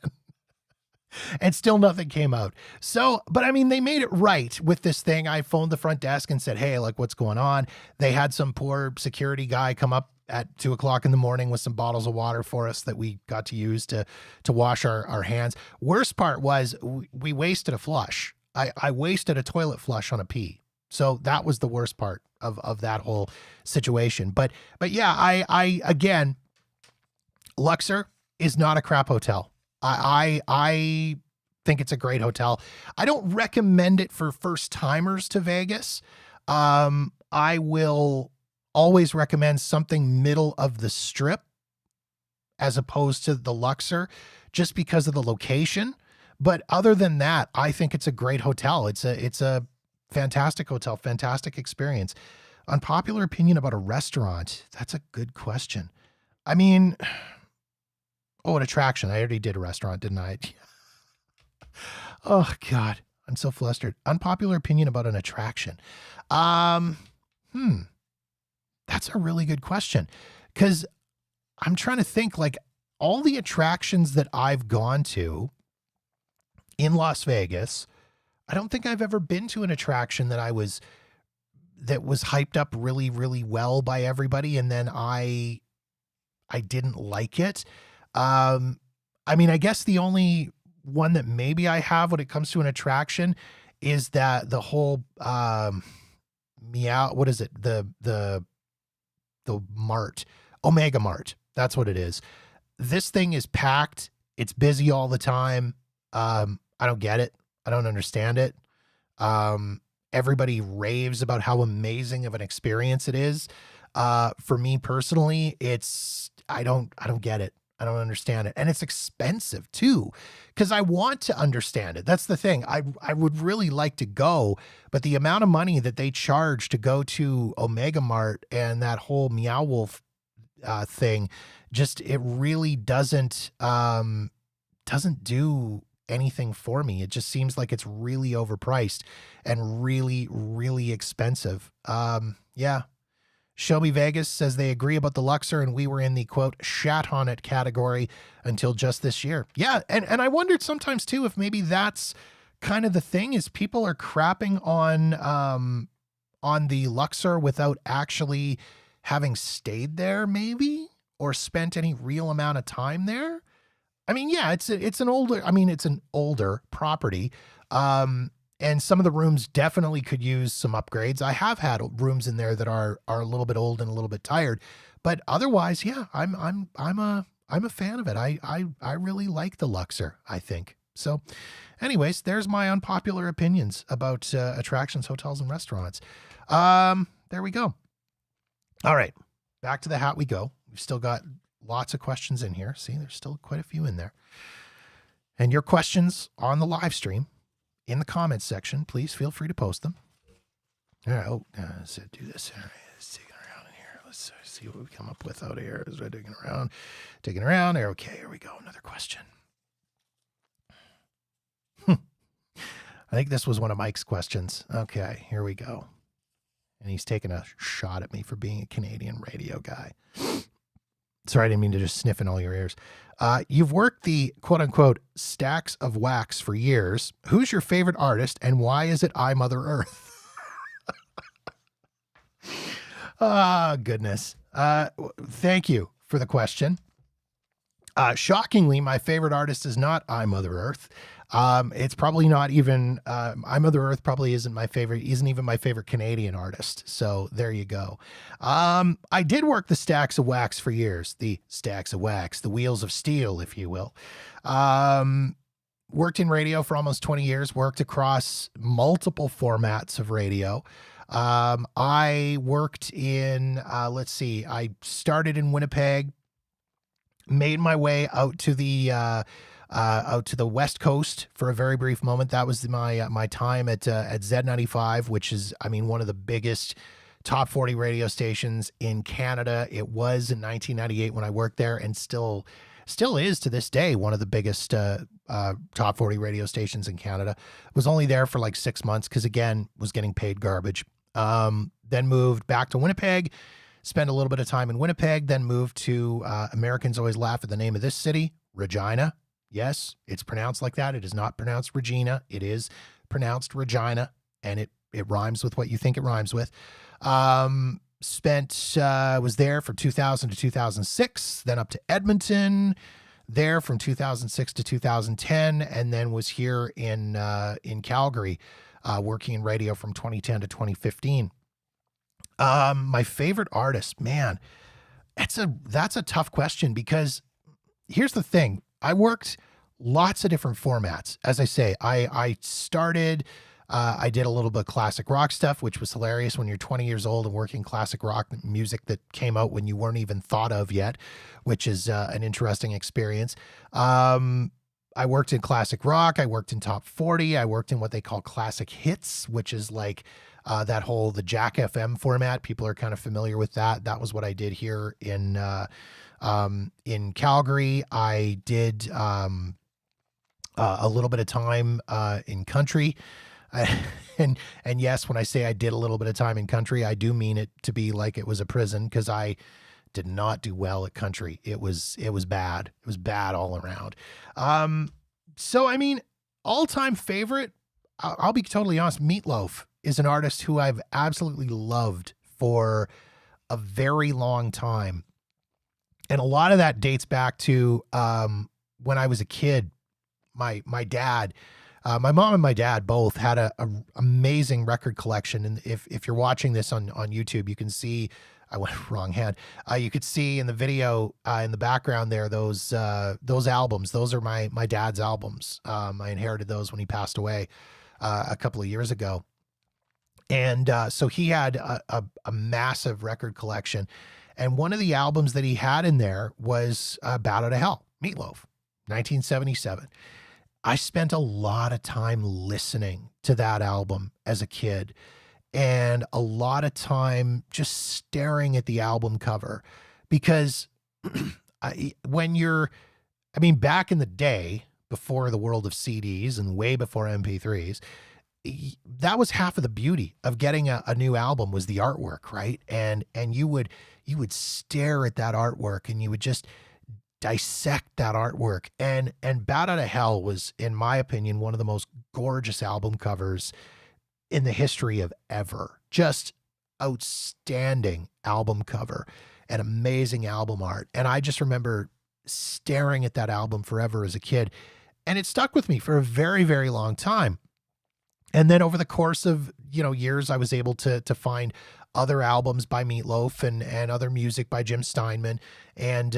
And still nothing came out. So, but I mean, they made it right with this thing. I phoned the front desk and said, hey, like, what's going on? They had some poor security guy come up at 2 o'clock in the morning with some bottles of water for us that we got to use to wash our hands. Worst part was we wasted a flush. I wasted a toilet flush on a pee. So that was the worst part of that whole situation. But yeah, I again, Luxor is not a crap hotel. I think it's a great hotel. I don't recommend it for first timers to Vegas. I will always recommend something middle of the strip as opposed to the Luxor, just because of the location. But other than that, I think it's a great hotel. It's a fantastic hotel, fantastic experience. Unpopular opinion about a restaurant. That's a good question. I mean, an attraction. I already did a restaurant, didn't I? Oh God, I'm so flustered. Unpopular opinion about an attraction. That's a really good question, because I'm trying to think, like, all the attractions that I've gone to in Las Vegas, I don't think I've ever been to an attraction that was hyped up really, really well by everybody, and then I didn't like it. I mean, I guess the only one that maybe I have when it comes to an attraction is that the whole meow. What is it? The Mart, Omega Mart. That's what it is. This thing is packed. It's busy all the time. I don't get it. I don't understand it. Everybody raves about how amazing of an experience it is. For me personally, I don't get it. I don't understand it. And it's expensive too, because I want to understand it. That's the thing. I would really like to go, but the amount of money that they charge to go to Omega Mart and that whole Meow Wolf thing, just it really doesn't do anything for me. It just seems like it's really overpriced and really, really expensive. Yeah. Show Me Vegas says they agree about the Luxor, and we were in the quote shat on it category until just this year. Yeah, and I wondered sometimes too if maybe that's kind of the thing, is people are crapping on the Luxor without actually having stayed there, maybe, or spent any real amount of time there. I mean, yeah, it's an older property. And some of the rooms definitely could use some upgrades. I have had rooms in there that are a little bit old and a little bit tired, but otherwise, yeah, I'm a fan of it. I really like the Luxor, I think. So anyways, there's my unpopular opinions about attractions, hotels, and restaurants. There we go. All right, back to the hat we go. We've still got lots of questions in here. See, there's still quite a few in there. And your questions on the live stream, in the comments section, please feel free to post them. All right, let's do this. All right, let's dig around in here. Let's see what we come up with out here as we're digging around. Okay, here we go. Another question. I think this was one of Mike's questions. Okay, here we go. And he's taking a shot at me for being a Canadian radio guy. Sorry, I didn't mean to just sniff in all your ears. You've worked the quote-unquote stacks of wax for years. Who's your favorite artist, and why is it I, Mother Earth? Goodness. Thank you for the question. Shockingly, my favorite artist is not I, Mother Earth. It's probably not even, I, Mother Earth probably isn't even my favorite Canadian artist. So there you go. I did work the stacks of wax for years, the stacks of wax, the wheels of steel, if you will. Worked in radio for almost 20 years, worked across multiple formats of radio. I worked in, I started in Winnipeg, made my way out to the West Coast for a very brief moment. That was my time at Z95, which is, I mean, one of the biggest top 40 radio stations in Canada. It was in 1998 when I worked there, and still is to this day one of the biggest top 40 radio stations in Canada. Was only there for like 6 months because, again, was getting paid garbage. Then moved back to Winnipeg. Spent a little bit of time in Winnipeg, then moved to, Americans always laugh at the name of this city, Regina. Yes, it's pronounced like that. It is not pronounced Regina. It is pronounced Regina, and it rhymes with what you think it rhymes with. Was there from 2000 to 2006, then up to Edmonton, there from 2006 to 2010, and then was here in Calgary, working in radio from 2010 to 2015. My favorite artist, man, that's a tough question, because here's the thing. I worked lots of different formats. As I say, I started, I did a little bit of classic rock stuff, which was hilarious when you're 20 years old and working classic rock music that came out when you weren't even thought of yet, which is an interesting experience. I worked in classic rock. I worked in top 40. I worked in what they call classic hits, which is like the Jack FM format. People are kind of familiar with that. That was what I did here in Calgary. I did a little bit of time in country. And yes, when I say I did a little bit of time in country, I do mean it to be like it was a prison, because I did not do well at country. It was bad. It was bad all around. So, I mean, all-time favorite, I'll be totally honest, Meatloaf is an artist who I've absolutely loved for a very long time. And a lot of that dates back to when I was a kid, my dad, my mom and my dad both had a amazing record collection. And if you're watching this on YouTube, you can see, I went wrong hand. You could see in the video in the background there those albums. Those are my dad's albums. I inherited those when he passed away a couple of years ago. And so he had a massive record collection. And one of the albums that he had in there was Bat Out of Hell, Meatloaf, 1977. I spent a lot of time listening to that album as a kid, and a lot of time just staring at the album cover, because back in the day, before the world of CDs and way before MP3s, that was half of the beauty of getting a new album, was the artwork, right? And you would stare at that artwork, and you would just dissect that artwork. And Bat Out of Hell was, in my opinion, one of the most gorgeous album covers in the history of ever. Just outstanding album cover and amazing album art. And I just remember staring at that album forever as a kid, and it stuck with me for a very, very long time. And then over the course of, years, I was able to find other albums by Meatloaf and other music by Jim Steinman, and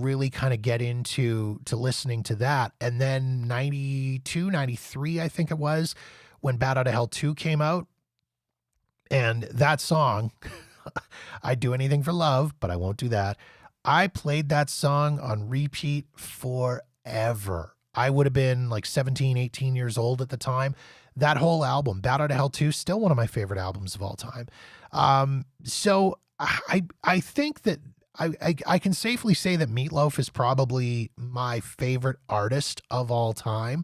really kind of get into listening to that. And then 92, 93, I think it was, when Bat Out of Hell 2 came out. And that song, I'd do anything for love, but I won't do that. I played that song on repeat forever. I would have been like 17, 18 years old at the time. That whole album, Bat Out of Hell 2, still one of my favorite albums of all time. So I think that I can safely say that Meatloaf is probably my favorite artist of all time.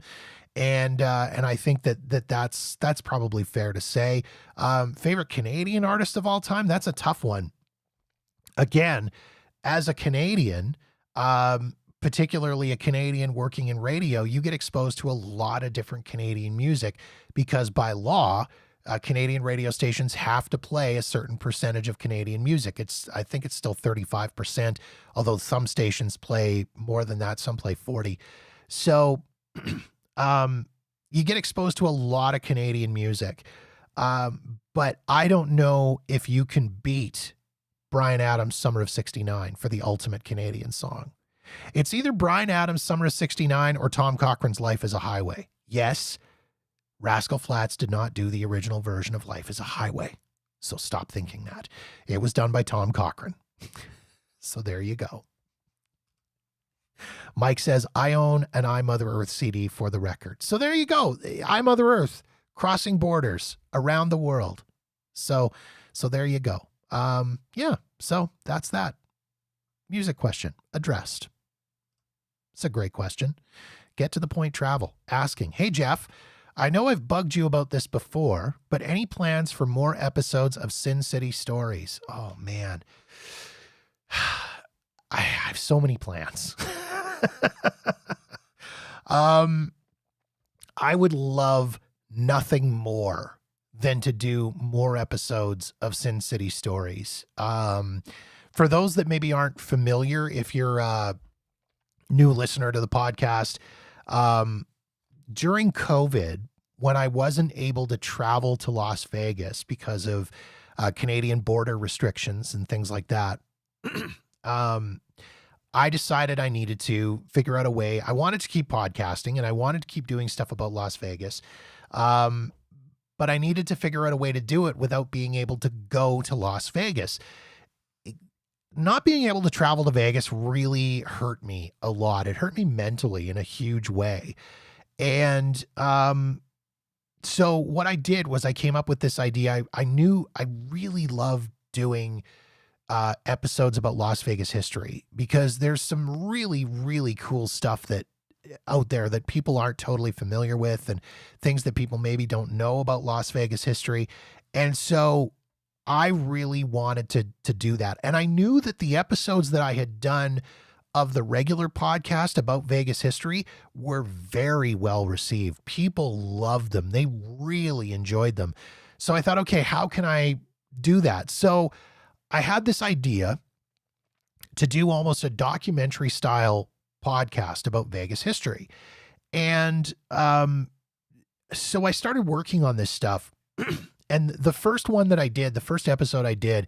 And I think that's probably fair to say. Favorite Canadian artist of all time? That's a tough one. Again, as a Canadian, particularly a Canadian working in radio, you get exposed to a lot of different Canadian music, because by law, Canadian radio stations have to play a certain percentage of Canadian music. I think it's still 35%, although some stations play more than that. Some play 40. So, you get exposed to a lot of Canadian music. But I don't know if you can beat Bryan Adams' Summer of '69 for the ultimate Canadian song. It's either Bryan Adams' Summer of '69 or Tom Cochrane's Life is a Highway. Yes, Rascal Flatts did not do the original version of Life is a Highway. So stop thinking that. It was done by Tom Cochrane. So there you go. Mike says, I own an I, Mother Earth CD for the record. So there you go. I, Mother Earth, crossing borders around the world. So there you go. Yeah, so that's that. Music question addressed. It's a great question. Get to the point travel. Asking, hey, Jeff, I know I've bugged you about this before, but any plans for more episodes of Sin City Stories? Oh, man. I have so many plans. I would love nothing more than to do more episodes of Sin City Stories. For those that maybe aren't familiar, if you're a new listener to the podcast, during COVID, when I wasn't able to travel to Las Vegas because of Canadian border restrictions and things like that, I decided I needed to figure out a way. I wanted to keep podcasting and I wanted to keep doing stuff about Las Vegas. But I needed to figure out a way to do it without being able to go to Las Vegas. Not being able to travel to Vegas really hurt me a lot. It hurt me mentally in a huge way. And so what I did was I came up with this idea. I knew I really loved doing episodes about Las Vegas history, because there's some really, really cool stuff that out there that people aren't totally familiar with, and things that people maybe don't know about Las Vegas history. And so I really wanted to do that. And I knew that the episodes that I had done of the regular podcast about Vegas history were very well received. People loved them. They really enjoyed them. So I thought, okay, how can I do that? So I had this idea to do almost a documentary style podcast about Vegas history. And so I started working on this stuff. And the first one that I did, the first episode I did,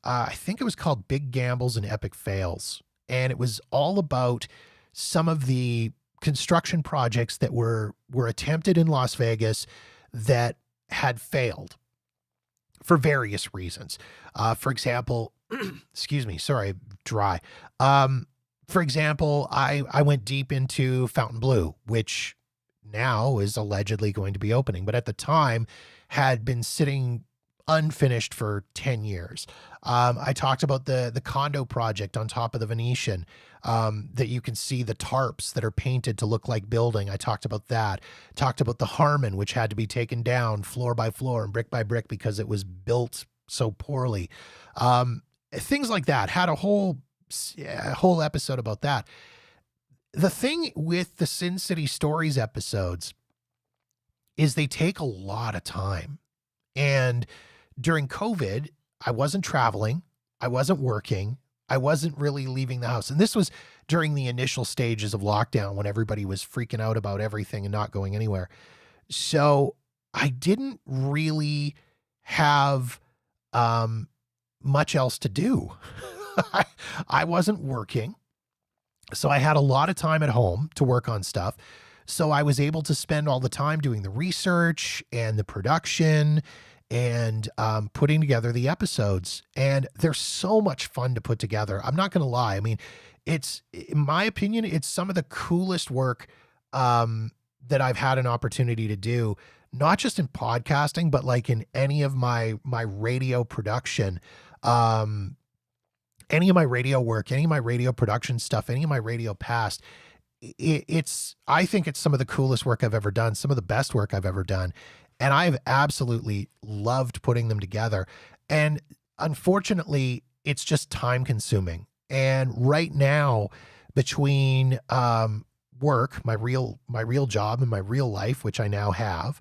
I think it was called Big Gambles and Epic Fails. And it was all about some of the construction projects that were attempted in Las Vegas that had failed for various reasons. For example, excuse me, sorry, dry. For example, I went deep into Fontainebleau, which now is allegedly going to be opening, but at the time had been sitting unfinished for 10 years. I talked about the condo project on top of the Venetian, that you can see the tarps that are painted to look like building. I talked about that. Talked about the Harmon, which had to be taken down floor by floor and brick by brick because it was built so poorly. Things like that. Had a whole episode about that. The thing with the Sin City Stories episodes is they take a lot of time. And during COVID, I wasn't traveling, I wasn't working, I wasn't really leaving the house. And this was during the initial stages of lockdown when everybody was freaking out about everything and not going anywhere. So I didn't really have much else to do. I wasn't working. So I had a lot of time at home to work on stuff. So I was able to spend all the time doing the research and the production and putting together the episodes. And they're so much fun to put together. I'm not going to lie. I mean, it's, in my opinion, it's some of the coolest work that I've had an opportunity to do, not just in podcasting, but like in any of my radio production. Any of my radio work, any of my radio production stuff, any of my radio past, I think it's some of the coolest work I've ever done, some of the best work I've ever done. And I've absolutely loved putting them together. And unfortunately, it's just time consuming. And right now, between work, my real job and my real life, which I now have,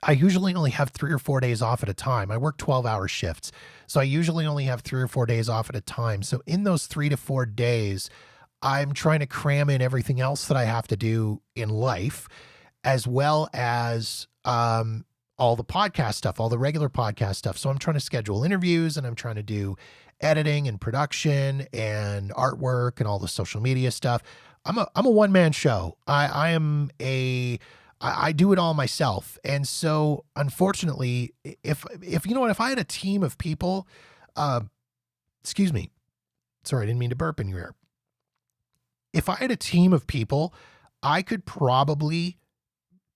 I usually only have 3 or 4 days off at a time. I work 12-hour shifts. So I usually only have 3 or 4 days off at a time. So in those 3 to 4 days, I'm trying to cram in everything else that I have to do in life, as well as all the podcast stuff, all the regular podcast stuff. So I'm trying to schedule interviews and I'm trying to do editing and production and artwork and all the social media stuff. I'm a one-man show. I do it all myself. And so unfortunately, if you know what, if I had a team of people, excuse me, sorry, I didn't mean to burp in your ear. If I had a team of people, I could probably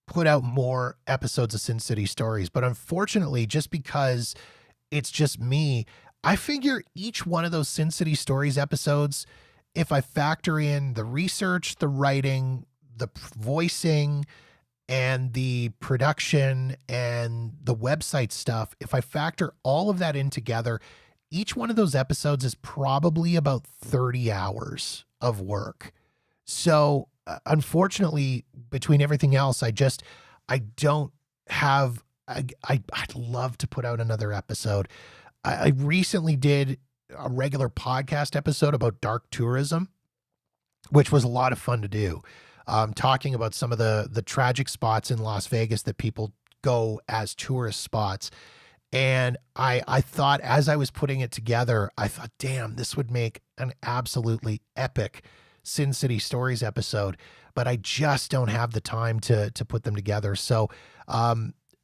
put out more episodes of Sin City Stories. But unfortunately, just because it's just me, I figure each one of those Sin City Stories episodes, if I factor in the research, the writing, the voicing, and the production and the website stuff, if I factor all of that in together, each one of those episodes is probably about 30 hours of work. So unfortunately, between everything else, I'd love to put out another episode. I recently did a regular podcast episode about dark tourism, which was a lot of fun to do. Talking about some of the tragic spots in Las Vegas that people go as tourist spots. And I thought, as I was putting it together, I thought, damn, this would make an absolutely epic Sin City Stories episode, but I just don't have the time to put them together. So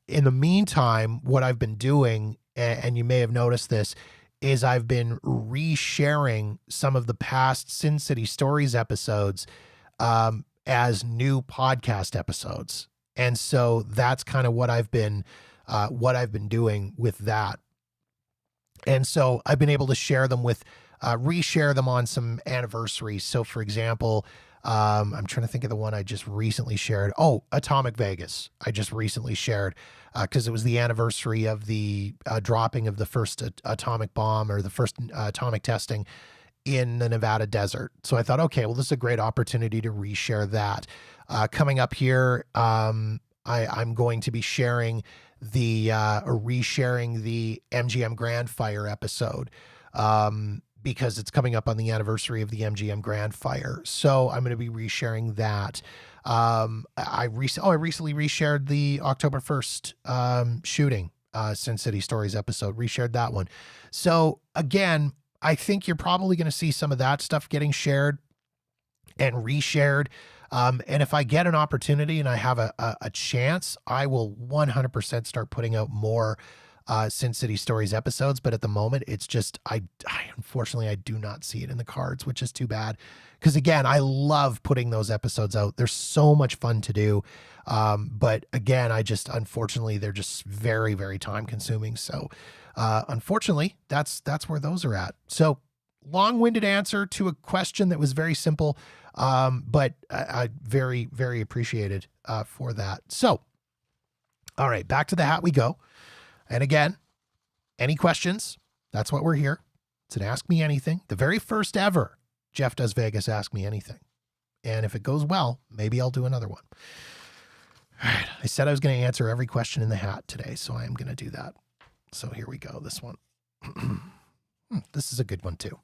in the meantime, what I've been doing, and you may have noticed this, is I've been resharing some of the past Sin City Stories episodes as new podcast episodes. And so that's kind of what I've been doing with that. And so I've been able to share them with, reshare them on some anniversaries. So for example, I'm trying to think of the one I just recently shared. Oh, Atomic Vegas. I just recently shared, cause it was the anniversary of the dropping of the first atomic bomb, or the first atomic testing in the Nevada desert. So I thought, okay, well, this is a great opportunity to reshare that. Coming up here, I'm going to be sharing resharing the MGM Grand Fire episode, because it's coming up on the anniversary of the MGM Grand Fire. So I'm going to be resharing that. I recently reshared the October 1st shooting, Sin City Stories episode, reshared that one. So again, I think you're probably going to see some of that stuff getting shared and reshared. And if I get an opportunity and I have a chance, I will 100% start putting out more Sin City Stories episodes. But at the moment, it's just, I unfortunately, I do not see it in the cards, which is too bad. Because again, I love putting those episodes out. They're so much fun to do. But again, unfortunately, they're just very, very time consuming. So unfortunately, that's where those are at. So long-winded answer to a question that was very simple. But I very, very appreciated for that. So, all right, back to the hat we go. And again, any questions? That's what we're here. It's an Ask Me Anything. The very first ever Jeff Does Vegas Ask Me Anything. And if it goes well, maybe I'll do another one. All right, I said I was going to answer every question in the hat today, so I am going to do that. So here we go. This one. This is a good one too.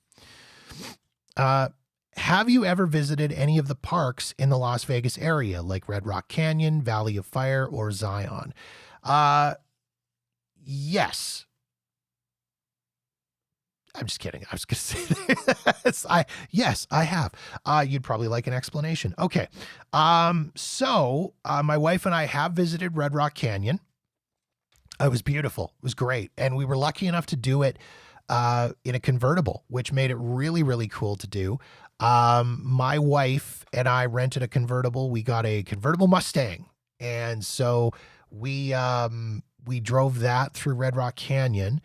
Have you ever visited any of the parks in the Las Vegas area, like Red Rock Canyon, Valley of Fire, or Zion? Yes. I'm just kidding. I was going to say yes, I have. You'd probably like an explanation. Okay. So my wife and I have visited Red Rock Canyon. It was beautiful. It was great. And we were lucky enough to do it in a convertible, which made it really, really cool to do. My wife and I rented a convertible. We got a convertible Mustang. And so we drove that through Red Rock Canyon.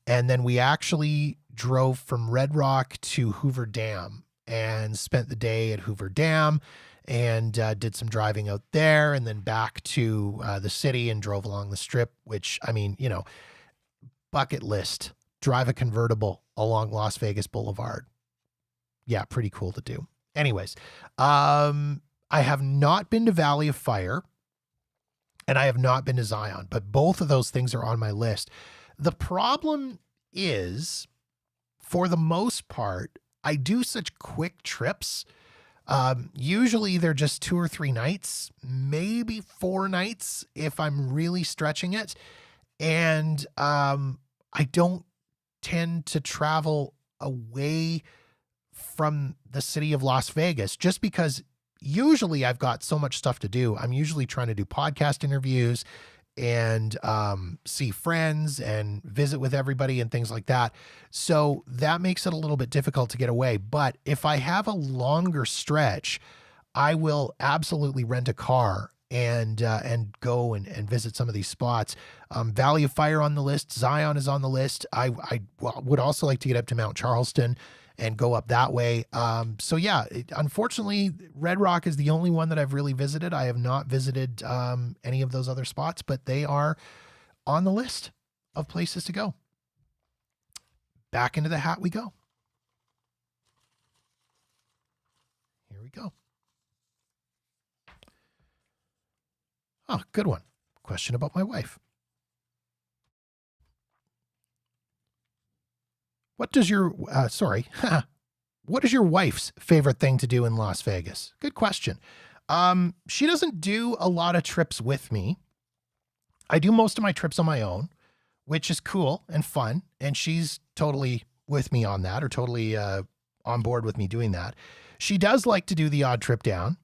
And then we actually drove from Red Rock to Hoover Dam and spent the day at Hoover Dam and did some driving out there and then back to the city and drove along the Strip, which, I mean, you know, bucket list, drive a convertible along Las Vegas Boulevard. Yeah, pretty cool to do. Anyways, I have not been to Valley of Fire and I have not been to Zion, but both of those things are on my list. The problem is, for the most part, I do such quick trips. Usually they're just 2 or 3 nights, maybe 4 nights if I'm really stretching it. And I don't tend to travel away from the city of Las Vegas just because usually I've got so much stuff to do. I'm usually trying to do podcast interviews and see friends and visit with everybody and things like that. So that makes it a little bit difficult to get away. But if I have a longer stretch, I will absolutely rent a car and go and visit some of these spots. Valley of Fire on the list. Zion is on the list. I would also like to get up to Mount Charleston and go up that way. So yeah, unfortunately, Red Rock is the only one that I've really visited. I have not visited any of those other spots, but they are on the list of places to go. Back into the hat we go. Here we go. Oh, good one. Question about my wife. What does your, what is your wife's favorite thing to do in Las Vegas? Good question. She doesn't do a lot of trips with me. I do most of my trips on my own, which is cool and fun. And she's totally with me on that, or totally on board with me doing that. She does like to do the odd trip down.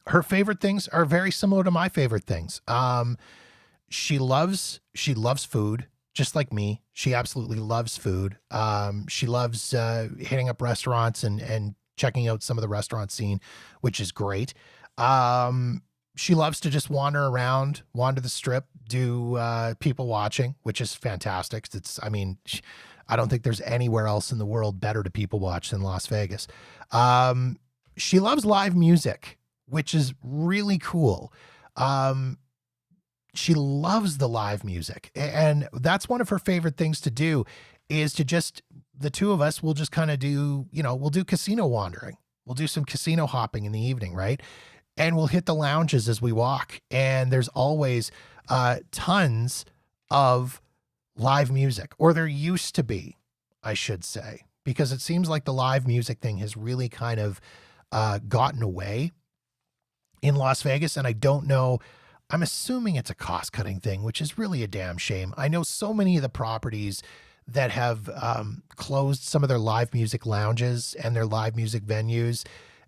Her favorite things are very similar to my favorite things. She loves food. Just like me, she absolutely loves food. She loves hitting up restaurants and checking out some of the restaurant scene, which is great. She loves to just wander around, wander the Strip, do people watching, which is fantastic. I don't think there's anywhere else in the world better to people watch than Las Vegas. She loves live music, which is really cool. She loves the live music, and that's one of her favorite things to do is to just, the two of us will just kind of do, we'll do casino wandering. We'll do some casino hopping in the evening, right? And we'll hit the lounges as we walk. And there's always tons of live music, or there used to be, I should say. because it seems like the live music thing has really kind of gotten away in Las Vegas. And I don't know, I'm assuming it's a cost cutting thing, which is really a damn shame. I know so many of the properties that have closed some of their live music lounges and their live music venues.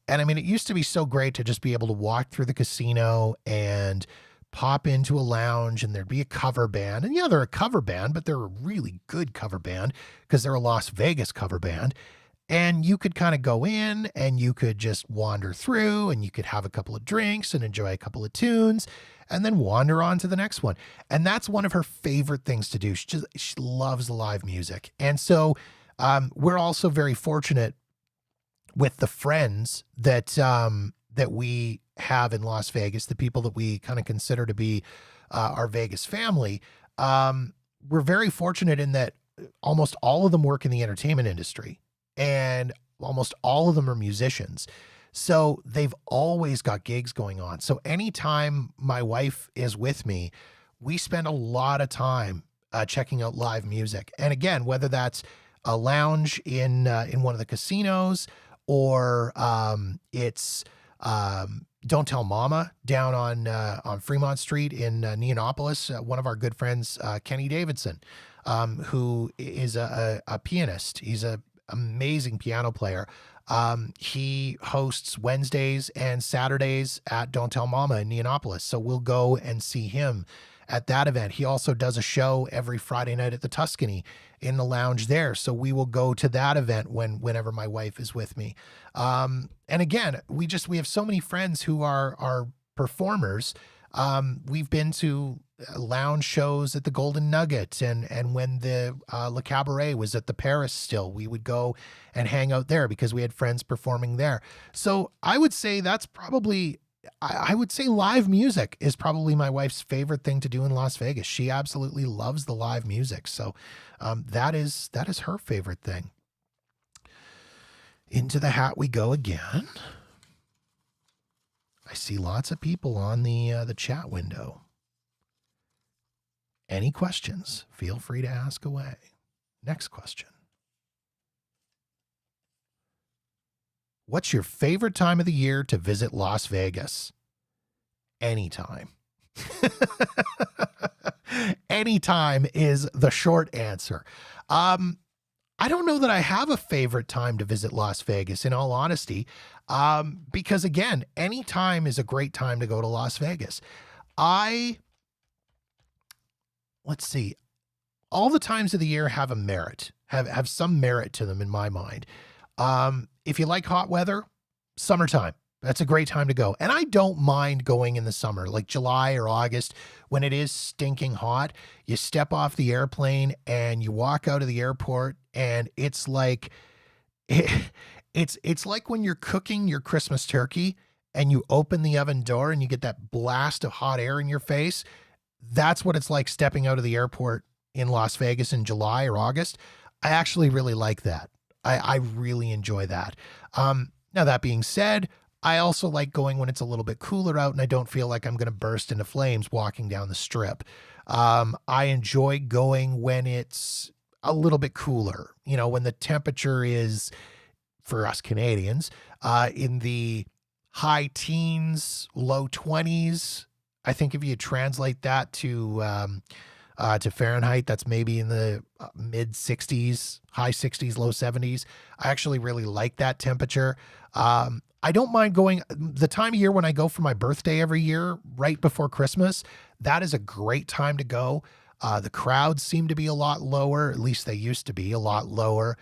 And I mean, it used to be so great to just be able to walk through the casino and pop into a lounge and there'd be a cover band. And yeah, they're a cover band, but they're a really good cover band because they're a Las Vegas cover band. And you could kind of go in and you could just wander through and you could have a couple of drinks and enjoy a couple of tunes and then wander on to the next one. And that's one of her favorite things to do. She loves live music. And so we're also very fortunate with the friends that that we have in Las Vegas, the people that we kind of consider to be our Vegas family. We're very fortunate in that almost all of them work in the entertainment industry and almost all of them are musicians. So they've always got gigs going on. So anytime my wife is with me, we spend a lot of time checking out live music. And again, whether that's a lounge in one of the casinos or it's Don't Tell Mama down on Fremont Street in Neonopolis. One of our good friends, Kenny Davidson, who is a pianist. He's a amazing piano player. He hosts Wednesdays and Saturdays at Don't Tell Mama in Neonopolis. So we'll go and see him at that event. He also does a show every Friday night at the Tuscany in the lounge there. So we will go to that event whenever my wife is with me. And again, we have so many friends who are performers. We've been to lounge shows at the Golden Nugget, and when the Le Cabaret was at the Paris still, we would go and hang out there because we had friends performing there. So I would say that's probably, I would say live music is probably my wife's favorite thing to do in Las Vegas. She absolutely loves the live music. So that is her favorite thing. Into the hat we go again. I see lots of people on the chat window. Any questions? Feel free to ask away. Next question. What's your favorite time of the year to visit Las Vegas? Anytime. Anytime is the short answer. I don't know that I have a favorite time to visit Las Vegas, in all honesty, because again, any time is a great time to go to Las Vegas. Let's see, all the times of the year have a merit, have some merit to them in my mind. If you like hot weather, summertime, that's a great time to go. And I don't mind going in the summer, like July or August, when it is stinking hot. You step off the airplane and you walk out of the airport and it's like, it's like when you're cooking your Christmas turkey and you open the oven door and you get that blast of hot air in your face. That's what it's like stepping out of the airport in Las Vegas in July or August. I actually really like that. I really enjoy that. Now, that being said, I also like going when it's a little bit cooler out and I don't feel like I'm going to burst into flames walking down the strip. I enjoy going when it's a little bit cooler, when the temperature is, for us Canadians, in the high teens, low 20s. I think if you translate that to Fahrenheit, that's maybe in the mid 60s, high 60s, low 70s. I actually really like that temperature. I don't mind going the time of year when I go for my birthday every year, right before Christmas. That is a great time to go. The crowds seem to be a lot lower. At least they used to be a lot lower.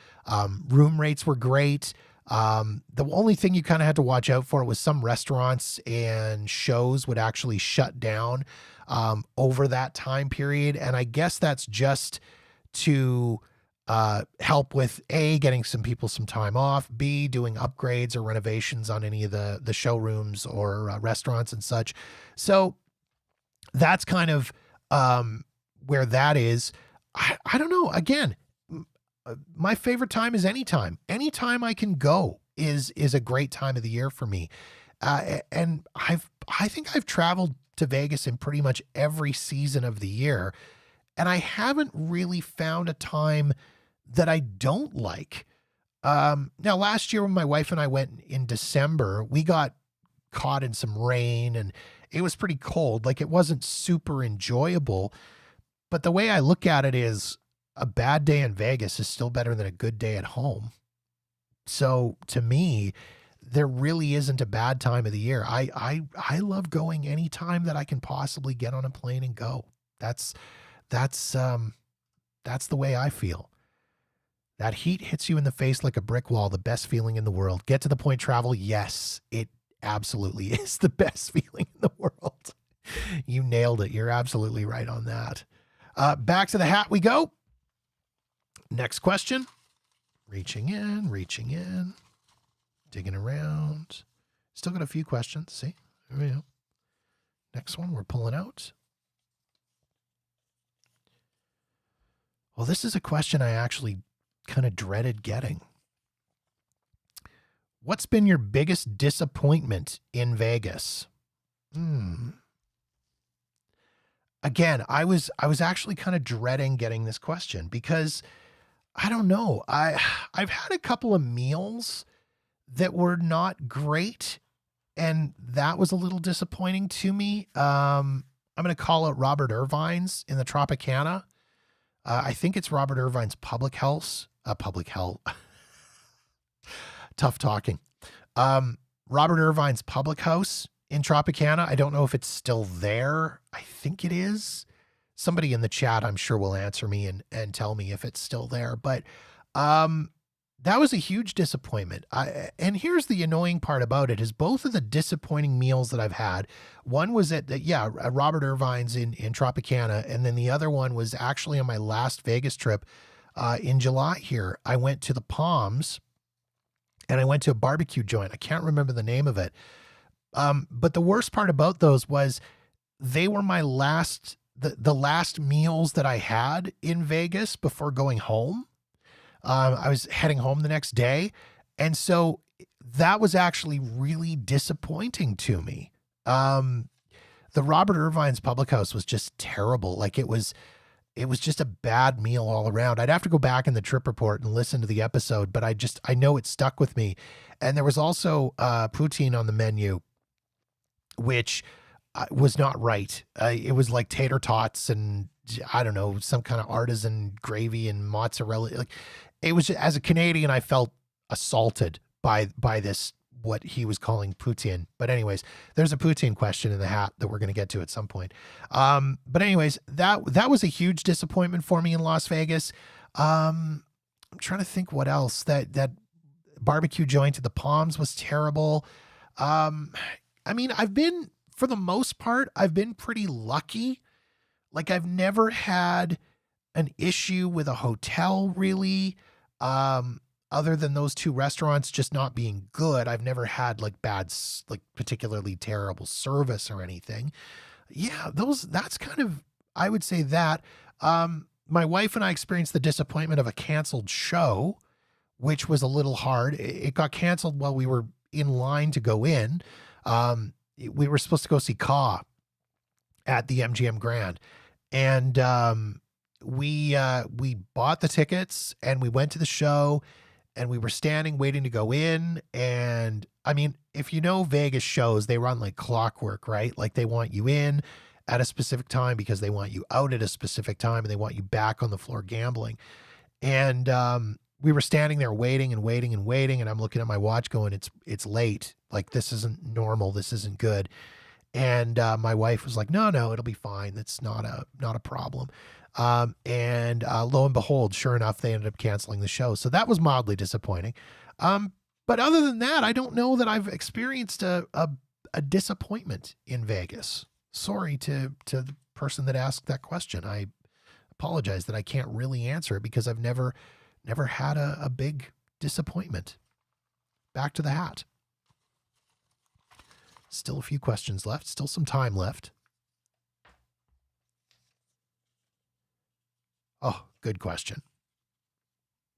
Room rates were great. The only thing you kind of had to watch out for was some restaurants and shows would actually shut down over that time period. And I guess that's just to help with A, getting some people some time off, B, doing upgrades or renovations on any of the showrooms or restaurants and such. So that's kind of where that is. I don't know. Again, my favorite time is anytime. Anytime I can go is a great time of the year for me. And I think I've traveled to Vegas in pretty much every season of the year, and I haven't really found a time that I don't like. Now last year when my wife and I went in December, we got caught in some rain and it was pretty cold. Like it wasn't super enjoyable, but the way I look at it is a bad day in Vegas is still better than a good day at home. So to me, there really isn't a bad time of the year. I love going anytime that I can possibly get on a plane and go. That's that's um that's the way I feel. That heat hits you in the face like a brick wall, the best feeling in the world. Get to the point travel. Yes, it absolutely is the best feeling in the world. You nailed it. You're absolutely right on that. Back to the hat we go. Next question. Reaching in, digging around. Still got a few questions. See, there we go. Next one we're pulling out. Well, this is a question I actually kind of dreaded getting. What's been your biggest disappointment in Vegas? Again, I was actually kind of dreading getting this question because I don't know. I've had a couple of meals that were not great, and that was a little disappointing to me. I'm going to call it Robert Irvine's in the Tropicana. I think it's Robert Irvine's Public Health. Tough talking. Robert Irvine's Public House in Tropicana. I don't know if it's still there. I think it is. Somebody in the chat, I'm sure, will answer me and tell me if it's still there. But that was a huge disappointment. And here's the annoying part about it is both of the disappointing meals that I've had. One was at Robert Irvine's in Tropicana, and then the other one was actually on my last Vegas trip in July here. I went to the Palms, and I went to a barbecue joint. I can't remember the name of it. But the worst part about those was they were my last meals that I had in Vegas before going home. I was heading home the next day. And so that was actually really disappointing to me. The Robert Irvine's Public House was just terrible. Like it was just a bad meal all around. I'd have to go back in the trip report and listen to the episode, but I know it stuck with me. And there was also poutine on the menu, which was not right. It was like tater tots and I don't know, some kind of artisan gravy and mozzarella. Like it was, as a Canadian, I felt assaulted by this, what he was calling poutine. But anyways, there's a poutine question in the hat that we're going to get to at some point. But anyways, that was a huge disappointment for me in Las Vegas. I'm trying to think what else. That barbecue joint at the Palms was terrible. I mean, for the most part, I've been pretty lucky. Like I've never had an issue with a hotel really. Other than those two restaurants just not being good, I've never had like particularly terrible service or anything. Yeah, that's kind of, I would say that. My wife and I experienced the disappointment of a canceled show, which was a little hard. It got canceled while we were in line to go in. We were supposed to go see Ka at the MGM Grand, and we bought the tickets and we went to the show, and we were standing waiting to go in. And I mean, if you know Vegas shows, they run like clockwork, right? Like they want you in at a specific time because they want you out at a specific time and they want you back on the floor gambling. And we were standing there waiting and waiting and waiting, and I'm looking at my watch going, it's late. Like this isn't normal. This isn't good. And my wife was like, no, it'll be fine. That's not a problem. And lo and behold, sure enough, they ended up canceling the show. So that was mildly disappointing. But other than that, I don't know that I've experienced a disappointment in Vegas. Sorry to the person that asked that question. I apologize that I can't really answer it because I've never had a big disappointment. Back to the hat. Still a few questions left. Still some time left. Oh, good question.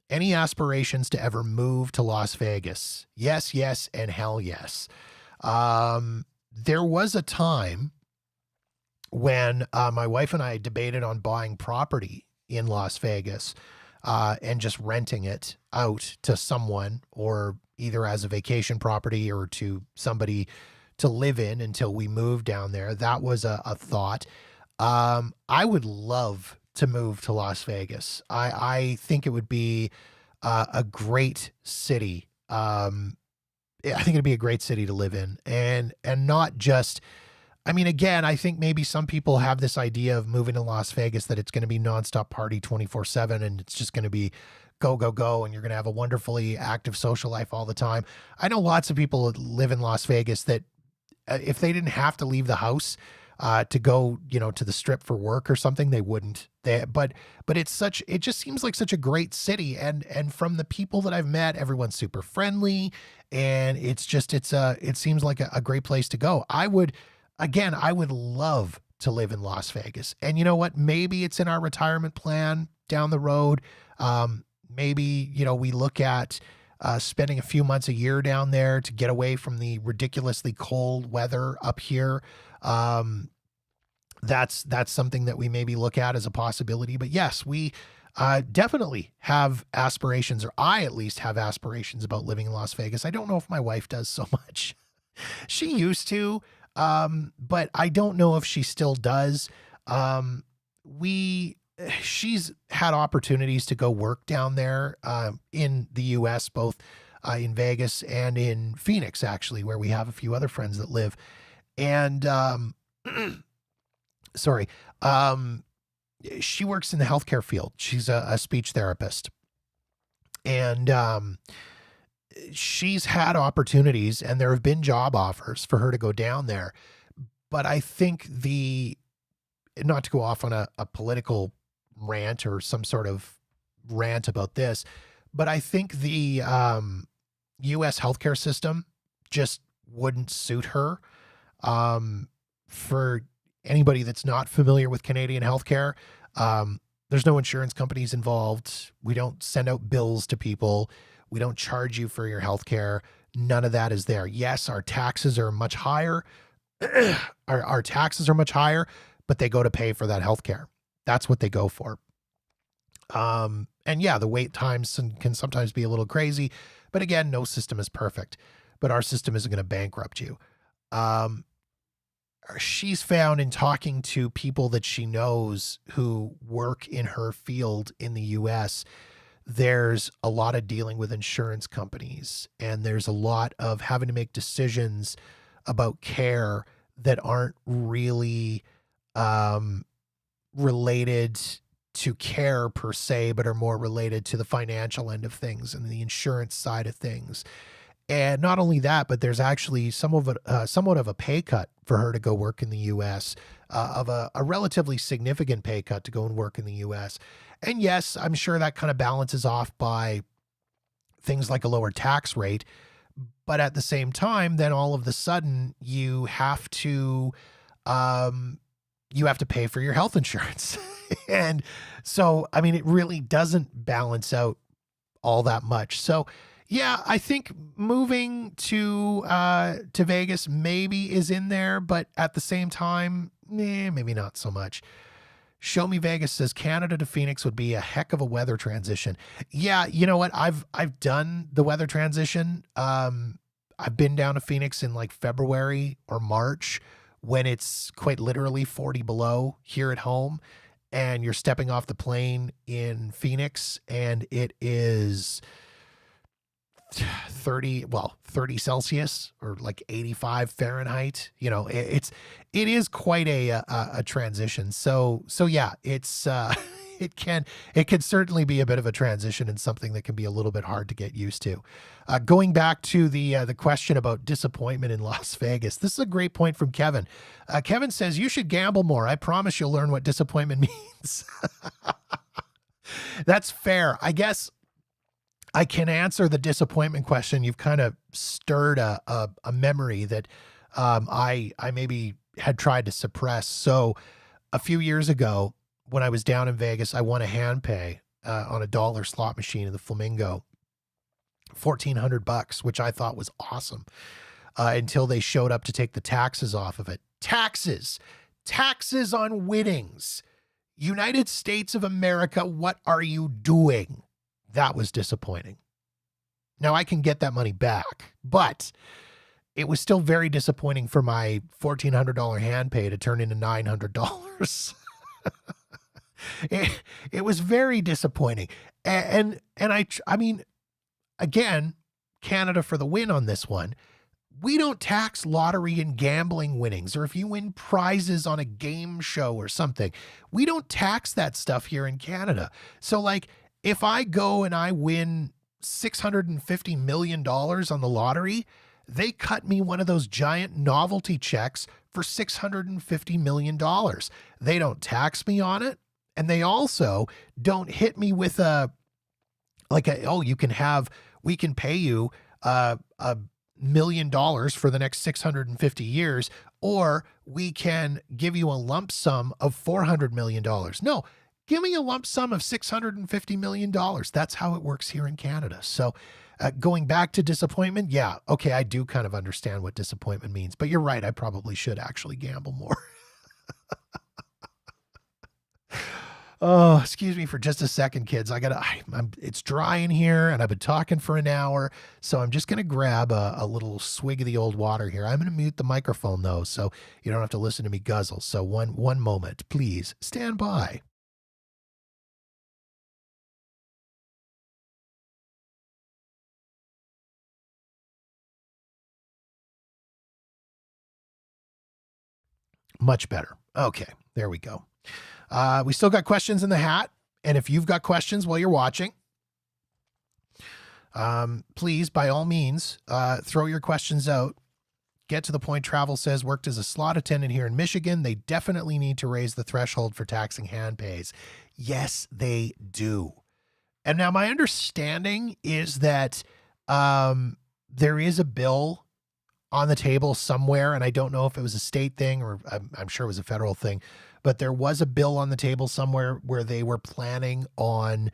Any aspirations to ever move to Las Vegas? Yes, and hell yes. There was a time when my wife and I debated on buying property in Las Vegas. and just renting it out to someone, or either as a vacation property or to somebody to live in until we move down there. That was a thought. I would love to move to Las Vegas. I think it would be a great city. I think it'd be a great city to live in, and not just. I mean, again, I think maybe some people have this idea of moving to Las Vegas that it's going to be nonstop party 24/7, and it's just going to be go, go, go, and you're going to have a wonderfully active social life all the time. I know lots of people that live in Las Vegas that if they didn't have to leave the house to go, to the strip for work or something, they wouldn't. But it just seems like such a great city, and from the people that I've met, everyone's super friendly, and it seems like a great place to go. I would love to live in Las Vegas. And you know what? Maybe it's in our retirement plan down the road. Maybe, we look at spending a few months a year down there to get away from the ridiculously cold weather up here. That's something that we maybe look at as a possibility. But yes, we definitely have aspirations, or I at least have aspirations about living in Las Vegas. I don't know if my wife does so much. She used to. But I don't know if she still does. She's had opportunities to go work down there, in the US, both, in Vegas and in Phoenix, actually, where we have a few other friends that live. And, sorry, she works in the healthcare field. She's a speech therapist, and, she's had opportunities, and there have been job offers for her to go down there. But I think not to go off on a political rant or some sort of rant about this, but I think the US healthcare system just wouldn't suit her. For anybody that's not familiar with Canadian healthcare, there's no insurance companies involved. We don't send out bills to people. We don't charge you for your health care. None of that is there. Yes, our taxes are much higher. Our taxes are much higher, but they go to pay for that health care. That's what they go for. And yeah, the wait times can sometimes be a little crazy, but again, no system is perfect, but our system isn't going to bankrupt you. She's found in talking to people that she knows who work in her field in the US, there's a lot of dealing with insurance companies, and there's a lot of having to make decisions about care that aren't really related to care per se, but are more related to the financial end of things and the insurance side of things. And not only that, but there's actually somewhat of a pay cut for her to go work in the US, of a relatively significant pay cut to go and work in the US. And yes, I'm sure that kind of balances off by things like a lower tax rate. But at the same time, then all of a sudden you have to pay for your health insurance. And so, I mean, it really doesn't balance out all that much. So yeah, I think moving to Vegas maybe is in there, but at the same time, maybe not so much. Show Me Vegas says Canada to Phoenix would be a heck of a weather transition. Yeah, you know what? I've done the weather transition. I've been down to Phoenix in like February or March when it's quite literally 40 below here at home, and you're stepping off the plane in Phoenix and it is 30 Celsius or like 85 Fahrenheit. It is quite a transition. So yeah, it's it can certainly be a bit of a transition, and something that can be a little bit hard to get used to. Going back to the question about disappointment in Las Vegas, this is a great point from Kevin. Kevin says you should gamble more. I promise you'll learn what disappointment means. That's fair. I guess I can answer the disappointment question. You've kind of stirred a memory that I maybe had tried to suppress. So a few years ago, when I was down in Vegas, I won a hand pay on a dollar slot machine in the Flamingo, $1,400, which I thought was awesome, until they showed up to take the taxes off of it. Taxes on winnings. United States of America, what are you doing? That was disappointing. Now I can get that money back, but it was still very disappointing for my $1,400 hand pay to turn into $900. it was very disappointing. And I mean, again, Canada for the win on this one. We don't tax lottery and gambling winnings, or if you win prizes on a game show or something, we don't tax that stuff here in Canada. So like if I go and I win $650 million on the lottery, they cut me one of those giant novelty checks for $650 million. They don't tax me on it. And they also don't hit me with we can pay you $1 million for the next 650 years, or we can give you a lump sum of $400 million. No, give me a lump sum of $650 million. That's how it works here in Canada. So going back to disappointment, yeah, okay, I do kind of understand what disappointment means, but you're right. I probably should actually gamble more. Oh, excuse me for just a second, kids. It's dry in here and I've been talking for an hour. So I'm just going to grab a little swig of the old water here. I'm going to mute the microphone though, so you don't have to listen to me guzzle. So one moment, please stand by. Much better. Okay, there we go. We still got questions in the hat. And if you've got questions while you're watching, please, by all means, throw your questions out. Get to the Point Travel says, worked as a slot attendant here in Michigan. They definitely need to raise the threshold for taxing hand pays. Yes, they do. And now my understanding is that there is a bill on the table somewhere, and I don't know if it was a state thing or I'm sure it was a federal thing, but there was a bill on the table somewhere where they were planning on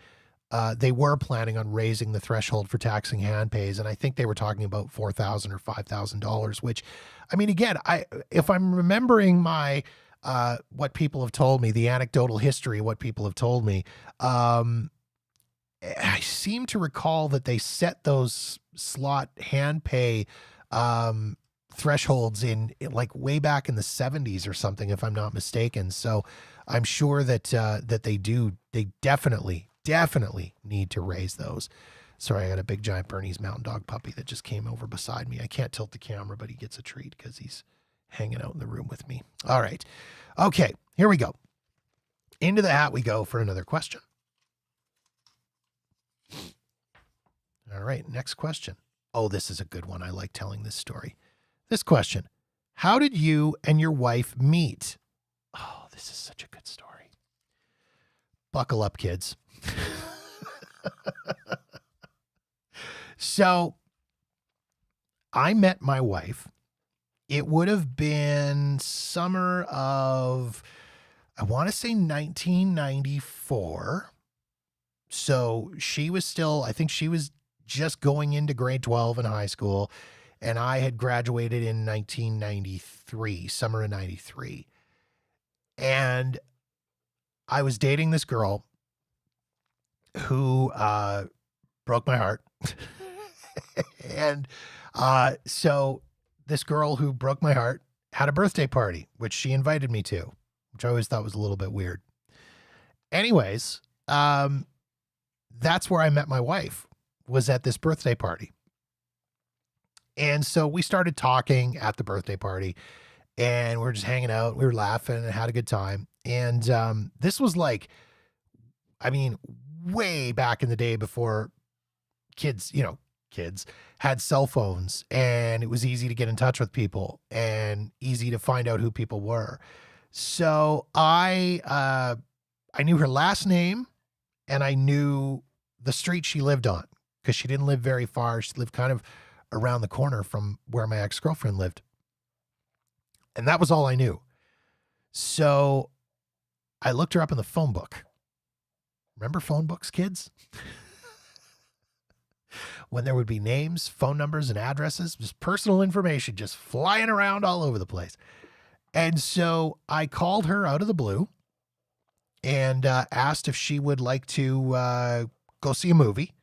raising the threshold for taxing hand pays. And I think they were talking about $4,000 or $5,000, which, I mean, again, if I'm remembering my, what people have told me, the anecdotal history, what people have told me, I seem to recall that they set those slot hand pay, thresholds in like way back in the 70s or something, if I'm not mistaken. So I'm sure that they definitely need to raise those. Sorry, I got a big giant Bernese Mountain Dog puppy that just came over beside me. I can't tilt the camera, but he gets a treat because he's hanging out in the room with me. All right. Okay, here we go. Into the hat we go for another question. All right, next question. Oh, this is a good one. I like telling this story. This question: how did you and your wife meet? Oh, this is such a good story. Buckle up, kids. So I met my wife. It would have been summer of, I want to say 1994. So she was still, I think she was just going into grade 12 in high school. And I had graduated in 1993, summer of 93. And I was dating this girl who broke my heart. And so this girl who broke my heart had a birthday party, which she invited me to, which I always thought was a little bit weird. Anyways, that's where I met my wife, was at this birthday party. And so we started talking at the birthday party, and we were just hanging out. We were laughing and had a good time. And this was like, I mean, way back in the day before kids had cell phones, and it was easy to get in touch with people and easy to find out who people were. So I knew her last name, and I knew the street she lived on because she didn't live very far. She lived kind of around the corner from where my ex-girlfriend lived. And that was all I knew. So I looked her up in the phone book. Remember phone books, kids? When there would be names, phone numbers, and addresses, just personal information just flying around all over the place. And so I called her out of the blue, and asked if she would like to go see a movie.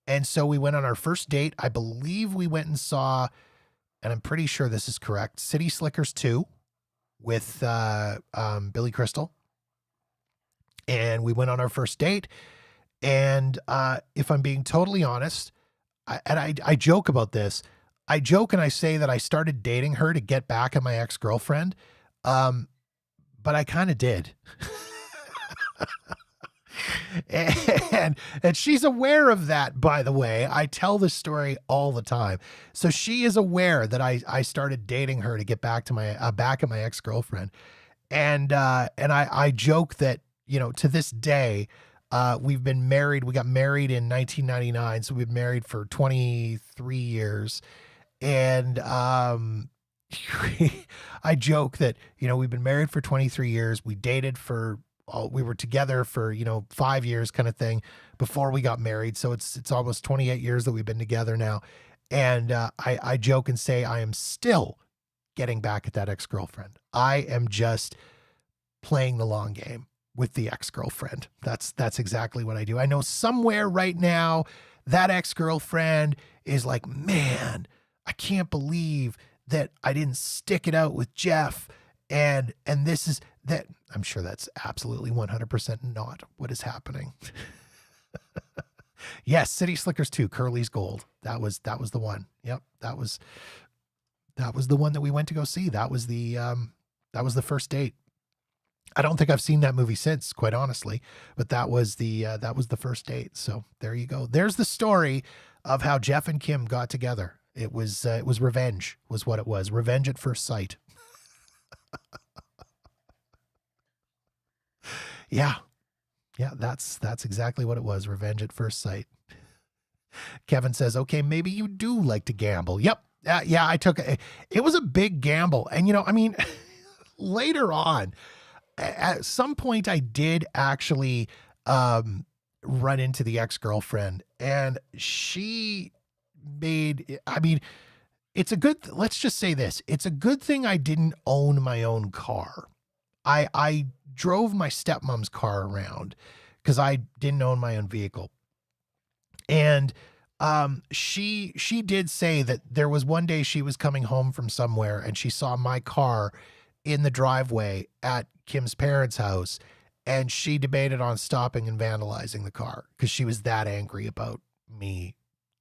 And so we went on our first date. I believe we went and saw, and I'm pretty sure this is correct, City Slickers 2 with Billy Crystal. And we went on our first date. And if I'm being totally honest, I joke about this. I joke and I say that I started dating her to get back at my ex-girlfriend. But I kind of did. And she's aware of that, by the way. I tell this story all the time. So she is aware that I started dating her to get back to my back at my ex-girlfriend. And I joke that, you know, to this day, we've been married. We got married in 1999, so we've been married for 23 years. And I joke that, you know, we've been married for 23 years. We dated for we were together for, you know, 5 years kind of thing before we got married. So it's almost 28 years that we've been together now. And I joke and say I am still getting back at that ex-girlfriend. I am just playing the long game with the ex-girlfriend. That's exactly what I do. I know somewhere right now that ex-girlfriend is like, man, I can't believe that I didn't stick it out with Jeff. And this is that. I'm sure that's absolutely 100% not what is happening. Yes, City Slickers 2, Curly's Gold. That was the one. Yep, that was the one that we went to go see. That was the first date. I don't think I've seen that movie since, quite honestly, but that was the first date. So there you go. There's the story of how Jeff and Kim got together. It was revenge, was what it was. Revenge at first sight. Yeah. Yeah, that's exactly what it was. Revenge at first sight. Kevin says, okay, maybe you do like to gamble. Yep. Yeah, I took it. It was a big gamble. And, you know, I mean, later on, at some point I did actually run into the ex-girlfriend, and she made, I mean, let's just say this. It's a good thing I didn't own my own car. I drove my stepmom's car around because I didn't own my own vehicle. And she did say that there was one day she was coming home from somewhere and she saw my car in the driveway at Kim's parents' house, and she debated on stopping and vandalizing the car because she was that angry about me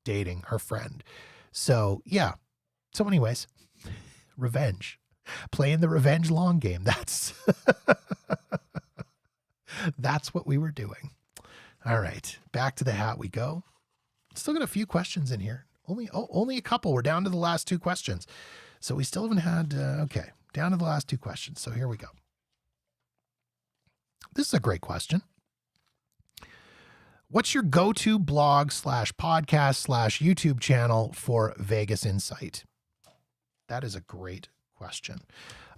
dating her friend. So yeah. So anyways, revenge. Playing the revenge long game. That's what we were doing. All right, back to the hat we go. Still got a few questions in here. Only a couple. We're down to the last two questions. So we still haven't had, okay, down to the last two questions. So here we go. This is a great question. What's your go-to blog / podcast / YouTube channel for Vegas Insight? That is a great question.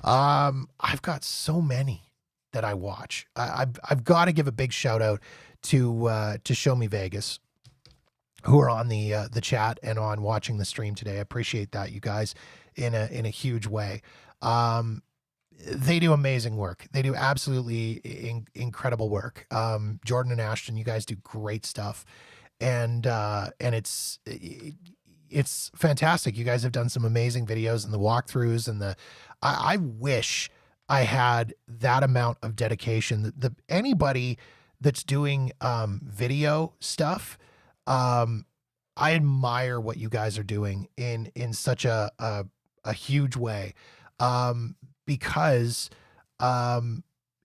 I've got so many that I watch. I've got to give a big shout out to Show Me Vegas, who are on the chat and on watching the stream today. I appreciate that, you guys, in a huge way. They do amazing work. They do absolutely incredible work. Jordan and Ashton, you guys do great stuff, and it's fantastic. You guys have done some amazing videos and the walkthroughs and I wish I had that amount of dedication. Anybody that's doing video stuff, I admire what you guys are doing in such a huge way, because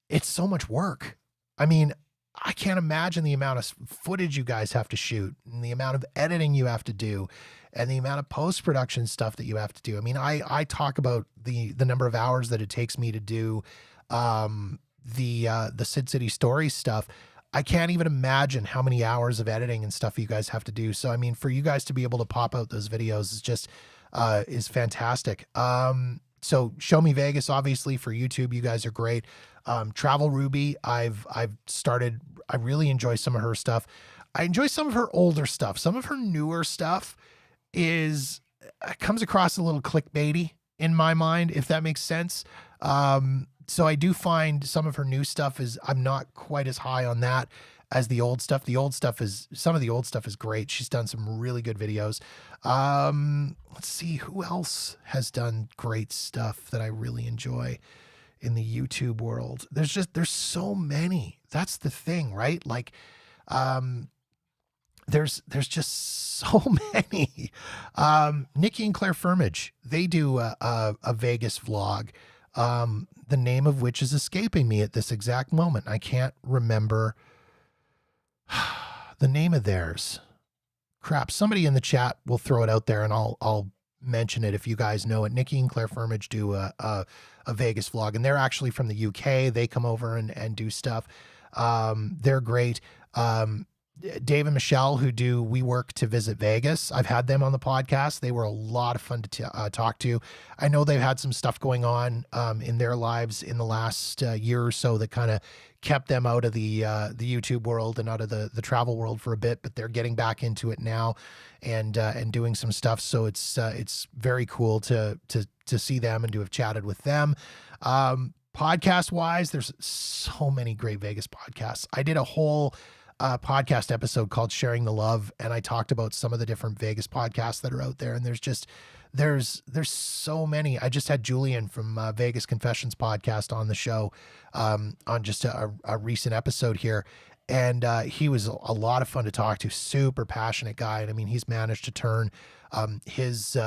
it's so much work. I mean, I can't imagine the amount of footage you guys have to shoot and the amount of editing you have to do and the amount of post-production stuff that you have to do. I mean, I talk about the number of hours that it takes me to do the Sid City Stories stuff. I can't even imagine how many hours of editing and stuff you guys have to do. So, I mean, for you guys to be able to pop out those videos is just is fantastic. So Show Me Vegas, obviously, for YouTube, you guys are great. Travel Ruby, I've started, I really enjoy some of her stuff. I enjoy some of her older stuff. Some of her newer stuff comes across a little clickbaity in my mind, if that makes sense. So I do find some of her new stuff I'm not quite as high on that as the old stuff. Some of the old stuff is great. She's done some really good videos. Let's see who else has done great stuff that I really enjoy in the YouTube world. There's so many. That's the thing, right? Like, there's just so many. Nikki and Claire Firmage, they do a Vegas vlog, the name of which is escaping me at this exact moment. I can't remember the name of theirs. Crap. Somebody in the chat will throw it out there and I'll mention it if you guys know it. Nikki and Claire Firmage do a Vegas vlog, and they're actually from the UK. They come over and do stuff. They're great. Dave and Michelle, who do We Work to Visit Vegas, I've had them on the podcast. They were a lot of fun to talk to. I know they've had some stuff going on in their lives in the last year or so that kind of kept them out of the YouTube world and out of the travel world for a bit, but they're getting back into it now and doing some stuff. So it's very cool to see them and to have chatted with them. Podcast wise, there's so many great Vegas podcasts. I did a whole podcast episode called Sharing the Love, and I talked about some of the different Vegas podcasts that are out there, and there's so many. I just had Julian from Vegas Confessions podcast on the show on just a recent episode here, and he was a lot of fun to talk to. Super passionate guy, and I mean, he's managed to turn his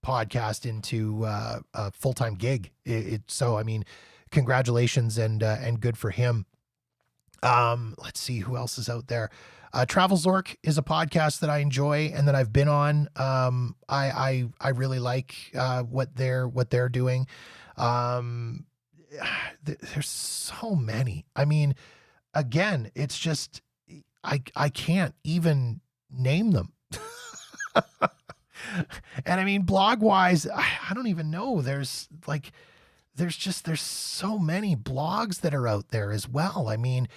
podcast into a full-time gig. So I mean, congratulations and good for him. Let's see who else is out there. Travel Zork is a podcast that I enjoy and that I've been on. I really like what they're doing. There's so many. I mean, again, it's just I can't even name them. And I mean, blog wise, I don't even know. There's so many blogs that are out there as well. I mean,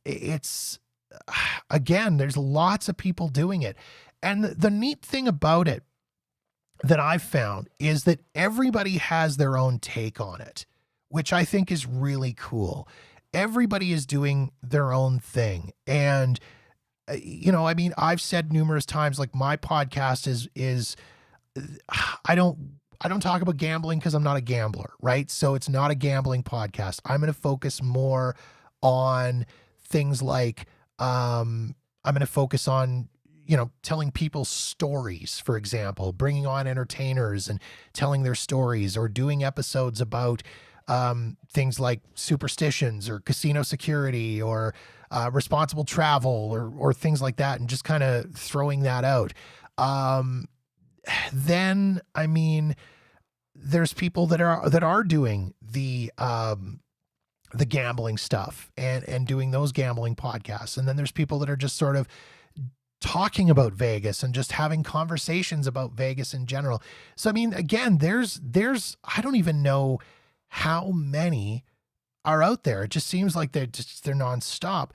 it's, again, there's lots of people doing it. And the neat thing about it that I've found is that everybody has their own take on it, which I think is really cool. Everybody is doing their own thing. And, I mean, I've said numerous times, like, my podcast is I don't talk about gambling because I'm not a gambler, right? So it's not a gambling podcast. I'm going to focus more on things like, I'm going to focus on, telling people stories, for example, bringing on entertainers and telling their stories, or doing episodes about things like superstitions or casino security or responsible travel or things like that, and just kind of throwing that out. Then, I mean, there's people that are doing the gambling stuff and doing those gambling podcasts. And then there's people that are just sort of talking about Vegas and just having conversations about Vegas in general. So, I mean, again, there's, I don't even know how many are out there. It just seems like they're nonstop.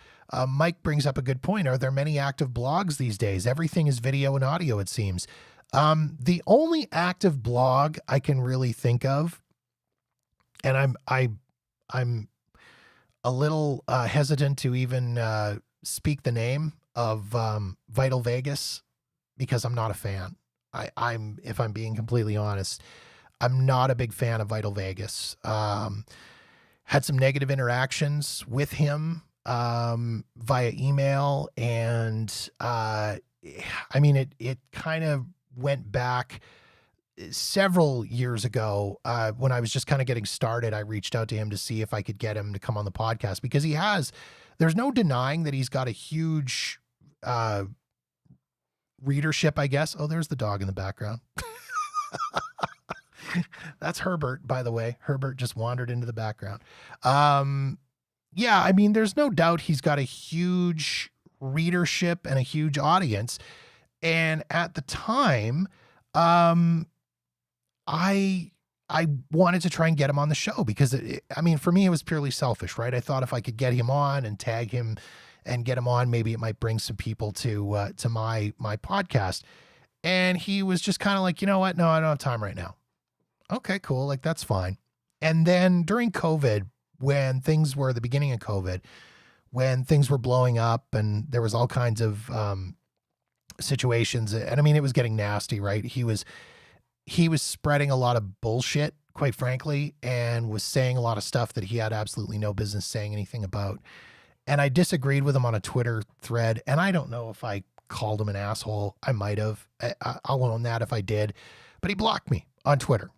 Mike brings up a good point. Are there many active blogs these days? Everything is video and audio, it seems. The only active blog I can really think of, and I'm a little hesitant to even speak the name of Vital Vegas, because I'm not a fan. If I'm being completely honest, I'm not a big fan of Vital Vegas. Had some negative interactions with him via email, and I mean, it kind of went back several years ago when I was just kind of getting started. I reached out to him to see if I could get him to come on the podcast, because there's no denying that he's got a huge readership, I guess. Oh, there's the dog in the background. That's Herbert, by the way. Herbert just wandered into the background. Yeah, I mean, there's no doubt he's got a huge readership and a huge audience. And at the time, I wanted to try and get him on the show because, I mean, for me, it was purely selfish, right? I thought if I could get him on and tag him and get him on, maybe it might bring some people to my podcast. And he was just kind of like, you know what? No, I don't have time right now. Okay, cool. Like, that's fine. And then during COVID, when things were the beginning of COVID, when things were blowing up and there was all kinds of situations, and I mean, it was getting nasty, right? He was spreading a lot of bullshit, quite frankly, and was saying a lot of stuff that he had absolutely no business saying anything about. And I disagreed with him on a Twitter thread, and I don't know if I called him an asshole. I might have. I'll own that if I did. But he blocked me on Twitter.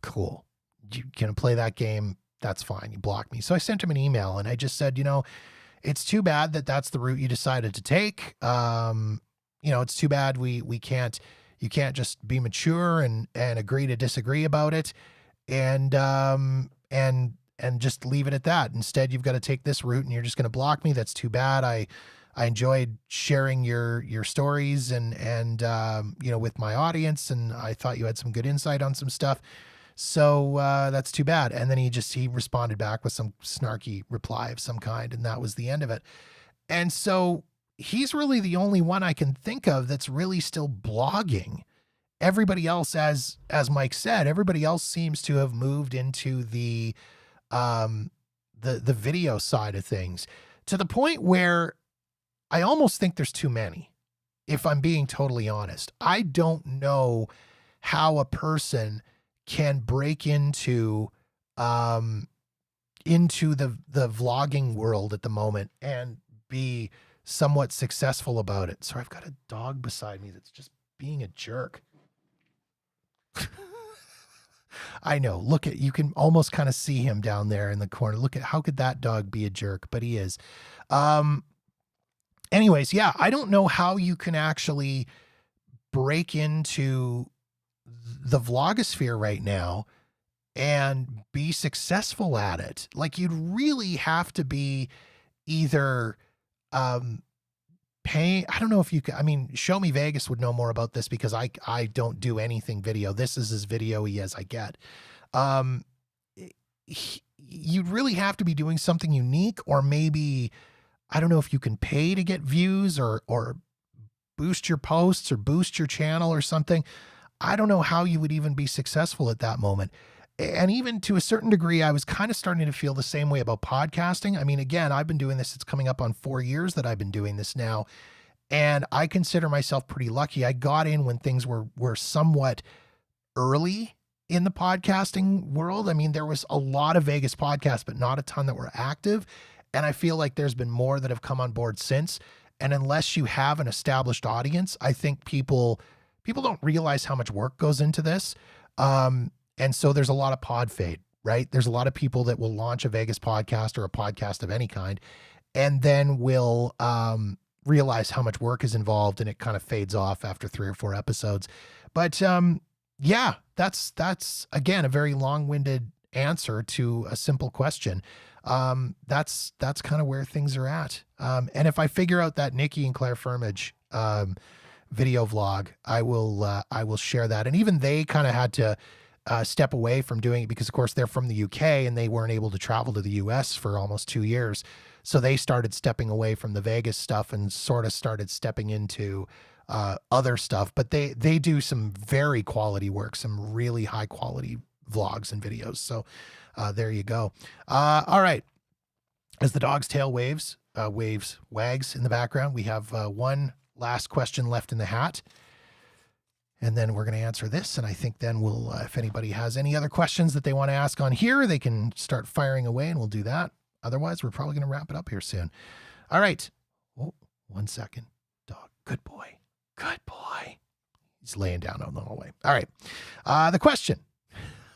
Cool. You can play that game. That's fine. You blocked me. So I sent him an email, and I just said, it's too bad that that's the route you decided to take. It's too bad you can't just be mature and agree to disagree about it and just leave it at that. Instead, you've got to take this route and you're just going to block me. That's too bad. I enjoyed sharing your stories and with my audience, and I thought you had some good insight on some stuff. So that's too bad. And then he responded back with some snarky reply of some kind, and that was the end of it. And so he's really the only one I can think of that's really still blogging. Everybody else, as Mike said, everybody else seems to have moved into the video side of things, to the point where I almost think there's too many, if I'm being totally honest. I don't know how a person can break into the vlogging world at the moment and be somewhat successful about it. Sorry, I've got a dog beside me that's just being a jerk. I know. You can almost kind of see him down there in the corner. Look at, how could that dog be a jerk? But he is. Anyways, yeah, I don't know how you can actually break into the vlogosphere right now and be successful at it. Like, you'd really have to be either paying. I don't know if you could. I mean, Show Me Vegas would know more about this because I don't do anything video. This is as video-y as I get. You'd really have to be doing something unique, or maybe, I don't know if you can pay to get views or boost your posts or boost your channel or something. I don't know how you would even be successful at that moment. And even to a certain degree, I was kind of starting to feel the same way about podcasting. I mean, again, I've been doing this. It's coming up on 4 years that I've been doing this now. And I consider myself pretty lucky. I got in when things were somewhat early in the podcasting world. I mean, there was a lot of Vegas podcasts, but not a ton that were active. And I feel like there's been more that have come on board since. And unless you have an established audience, I think people don't realize how much work goes into this. And so there's a lot of pod fade, right? There's a lot of people that will launch a Vegas podcast or a podcast of any kind, and then will realize how much work is involved, and it kind of fades off after 3 or 4 episodes. But yeah, that's again, a very long-winded answer to a simple question. That's kind of where things are at. And if I figure out that Nikki and Claire Firmage video vlog, I will share that. And even they kind of had to step away from doing it because, of course, they're from the UK and they weren't able to travel to the US for almost 2 years. So they started stepping away from the Vegas stuff and sort of started stepping into other stuff. But they do some very quality work, some really high quality vlogs and videos. So there you go. All right. As the dog's tail wags in the background, we have one last question left in the hat. And then we're going to answer this. And I think then we'll, if anybody has any other questions that they want to ask on here, they can start firing away and we'll do that. Otherwise, we're probably going to wrap it up here soon. All right. Oh, 1 second. Dog. Good boy. Good boy. He's laying down out in the hallway. All right. The question.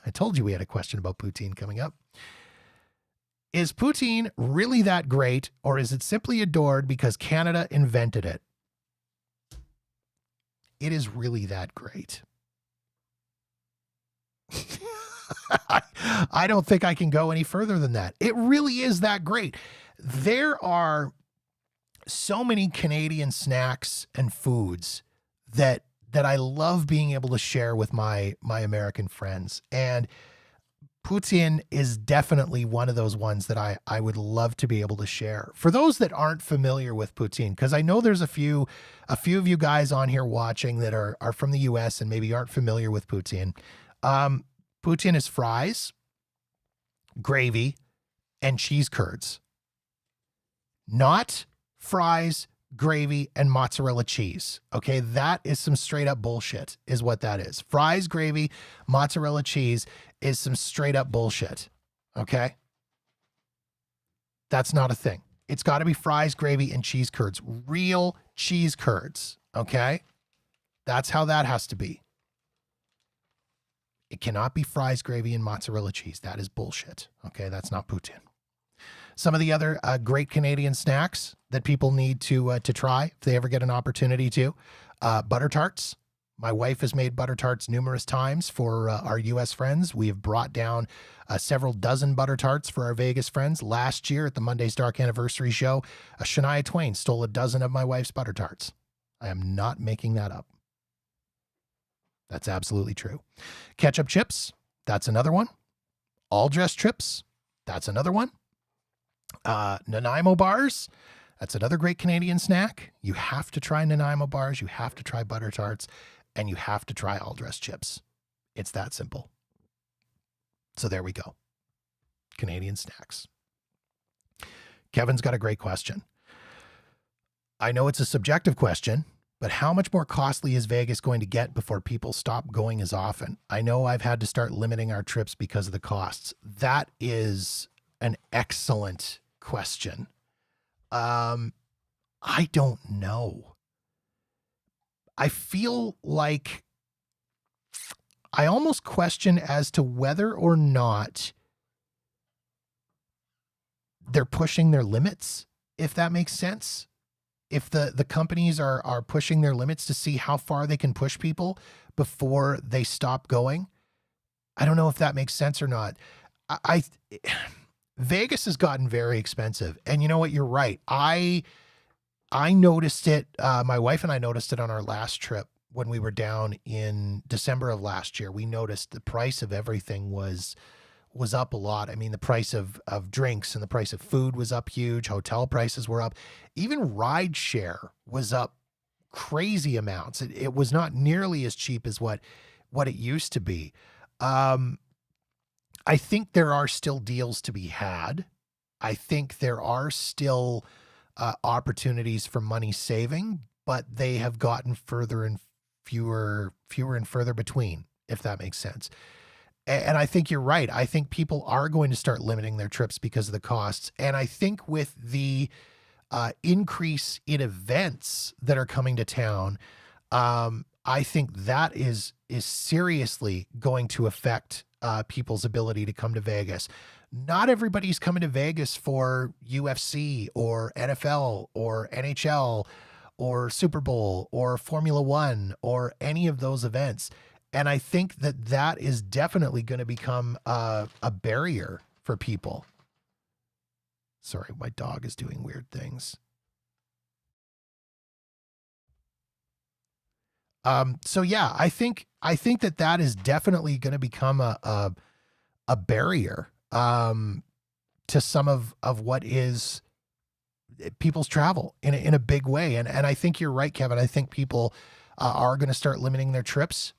I told you we had a question about poutine coming up. Is poutine really that great, or is it simply adored because Canada invented it? It is really that great. I don't think I can go any further than that. It really is that great. There are so many Canadian snacks and foods that I love being able to share with my American friends. And poutine is definitely one of those ones that I would love to be able to share. For those that aren't familiar with poutine, because I know there's a few of you guys on here watching that are from the US and maybe aren't familiar with poutine. Poutine is fries. gravy, and cheese curds. Not fries, gravy, and mozzarella cheese. Okay, that is some straight up bullshit, is what that is. Fries, gravy, mozzarella cheese is some straight up bullshit. Okay? That's not a thing. It's got to be fries, gravy, and cheese curds. Real cheese curds. Okay? That's how that has to be. It cannot be fries, gravy, and mozzarella cheese. That is bullshit. Okay? That's not poutine. Some of the other great Canadian snacks that people need to try if they ever get an opportunity to. Butter tarts. My wife has made butter tarts numerous times for our U.S. friends. We have brought down several dozen butter tarts for our Vegas friends. Last year at the Monday's Dark Anniversary show, Shania Twain stole a dozen of my wife's butter tarts. I am not making that up. That's absolutely true. Ketchup chips. That's another one. All dressed chips. That's another one. Nanaimo bars. That's another great Canadian snack. You have to try Nanaimo bars. You have to try butter tarts. And you have to try all dressed chips. It's that simple. So there we go. Canadian snacks. Kevin's got a great question. I know it's a subjective question, but how much more costly is Vegas going to get before people stop going as often? I know I've had to start limiting our trips because of the costs. That is an excellent question. I don't know. I feel like I almost question as to whether or not they're pushing their limits, if that makes sense. If the companies are pushing their limits to see how far they can push people before they stop going. I don't know if that makes sense or not. Vegas has gotten very expensive. And you know what? You're right. I noticed it. My wife and I noticed it on our last trip when we were down in December of last year. We noticed the price of everything was up a lot. I mean, the price of drinks and the price of food was up huge. Hotel prices were up. Even ride share was up crazy amounts. It was not nearly as cheap as what it used to be. I think there are still deals to be had. I think there are still opportunities for money saving, but they have gotten further and fewer and further between, if that makes sense. And I think you're right. I think people are going to start limiting their trips because of the costs. And I think with the increase in events that are coming to town, I think that is seriously going to affect people's ability to come to Vegas. Not everybody's coming to Vegas for UFC or NFL or NHL or Super Bowl or Formula One or any of those events. And I think that is definitely going to become a barrier for people. Sorry, my dog is doing weird things. So yeah, I think that is definitely going to become a barrier to some of what is people's travel in a big way. And I think you're right, Kevin. I think people are going to start limiting their trips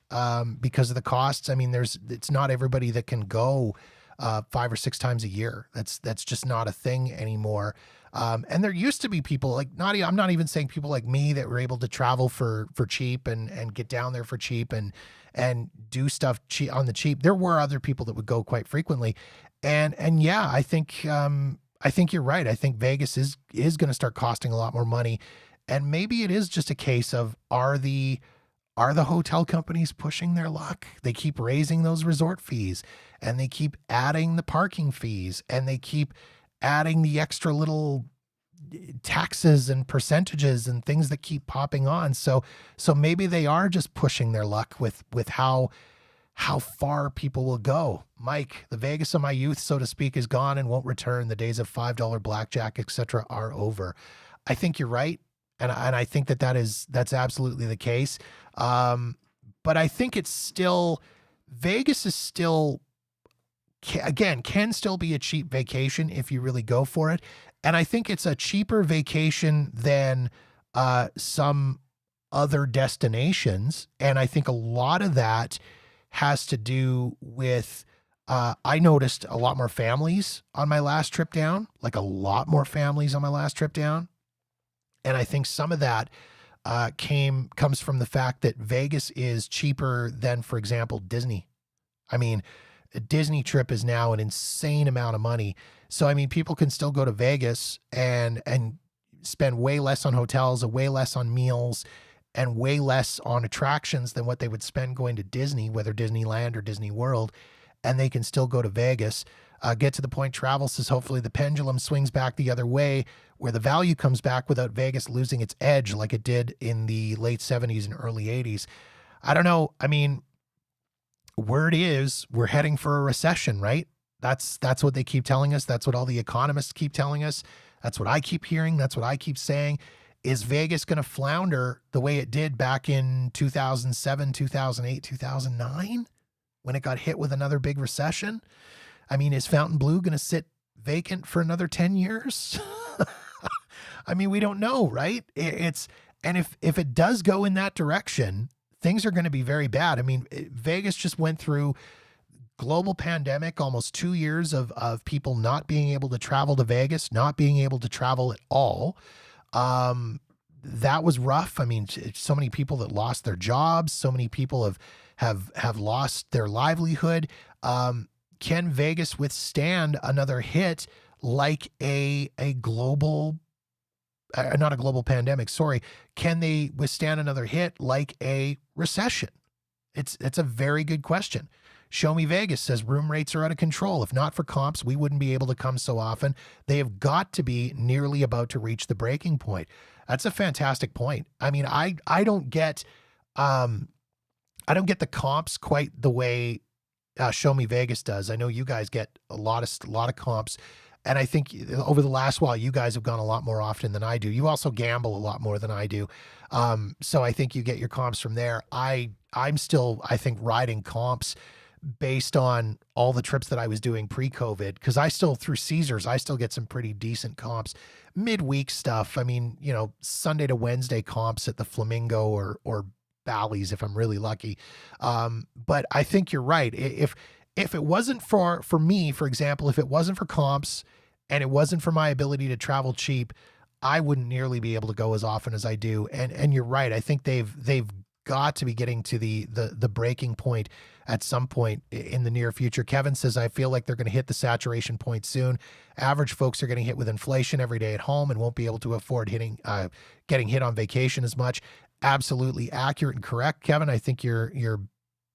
because of the costs. I mean, it's not everybody that can go 5 or 6 times a year. That's just not a thing anymore. And there used to be people like I'm not even saying people like me that were able to travel for cheap and get down there for cheap and do stuff on the cheap. There were other people that would go quite frequently. And yeah, I think you're right. I think Vegas is going to start costing a lot more money. And maybe it is just a case of are the hotel companies pushing their luck? They keep raising those resort fees and they keep adding the parking fees and they keep adding the extra little taxes and percentages and things that keep popping on. So maybe they are just pushing their luck with how far people will go. Mike, the Vegas of my youth, so to speak, is gone and won't return. The days of $5 blackjack, etc., are over. I think you're right. And I think that's absolutely the case. But I think it's still, Vegas is still, can still be a cheap vacation if you really go for it. And I think it's a cheaper vacation than some other destinations. And I think a lot of that has to do with I noticed a lot more families on my last trip down, like a lot more families on my last trip down. And I think some of that comes from the fact that Vegas is cheaper than, for example, Disney. I mean, a Disney trip is now an insane amount of money. So I mean, people can still go to Vegas and spend way less on hotels, way less on meals, and way less on attractions than what they would spend going to Disney, whether Disneyland or Disney World, and they can still go to Vegas. Get to the Point Travel says hopefully the pendulum swings back the other way, where the value comes back without Vegas losing its edge like it did in the late 70s and early 80s. I don't know. I mean, word is we're heading for a recession, right? That's what they keep telling us. That's what all the economists keep telling us. That's what I keep hearing. That's what I keep saying. Is Vegas going to flounder the way it did back in 2007, 2008, 2009 when it got hit with another big recession? I mean, is Fontainebleau going to sit vacant for another 10 years? I mean, we don't know, right? And if it does go in that direction, things are going to be very bad. I mean, Vegas just went through global pandemic, almost 2 years of people not being able to travel to Vegas, not being able to travel at all. That was rough. I mean, so many people that lost their jobs, so many people have lost their livelihood. Can Vegas withstand another hit like a global, not a global pandemic, sorry. Can they withstand another hit like a recession? It's a very good question. Show Me Vegas says room rates are out of control. If not for comps, we wouldn't be able to come so often. They have got to be nearly about to reach the breaking point. That's a fantastic point. I mean, I don't get the comps quite the way Show Me Vegas does. I know you guys get a lot of comps, and I think over the last while you guys have gone a lot more often than I do. You also gamble a lot more than I do, so I think you get your comps from there. I'm still, I think, riding comps based on all the trips that I was doing pre-COVID, because I still, through Caesars, I still get some pretty decent comps. Midweek stuff, I mean, Sunday to Wednesday comps at the Flamingo or Bally's if I'm really lucky. But I think you're right. If it wasn't for me, for example, if it wasn't for comps and it wasn't for my ability to travel cheap, I wouldn't nearly be able to go as often as I do. And you're right. I think they've got to be getting to the breaking point at some point in the near future. Kevin says, I feel like they're going to hit the saturation point soon. Average folks are getting hit with inflation every day at home and won't be able to afford getting hit on vacation as much. Absolutely accurate and correct, Kevin. I think you're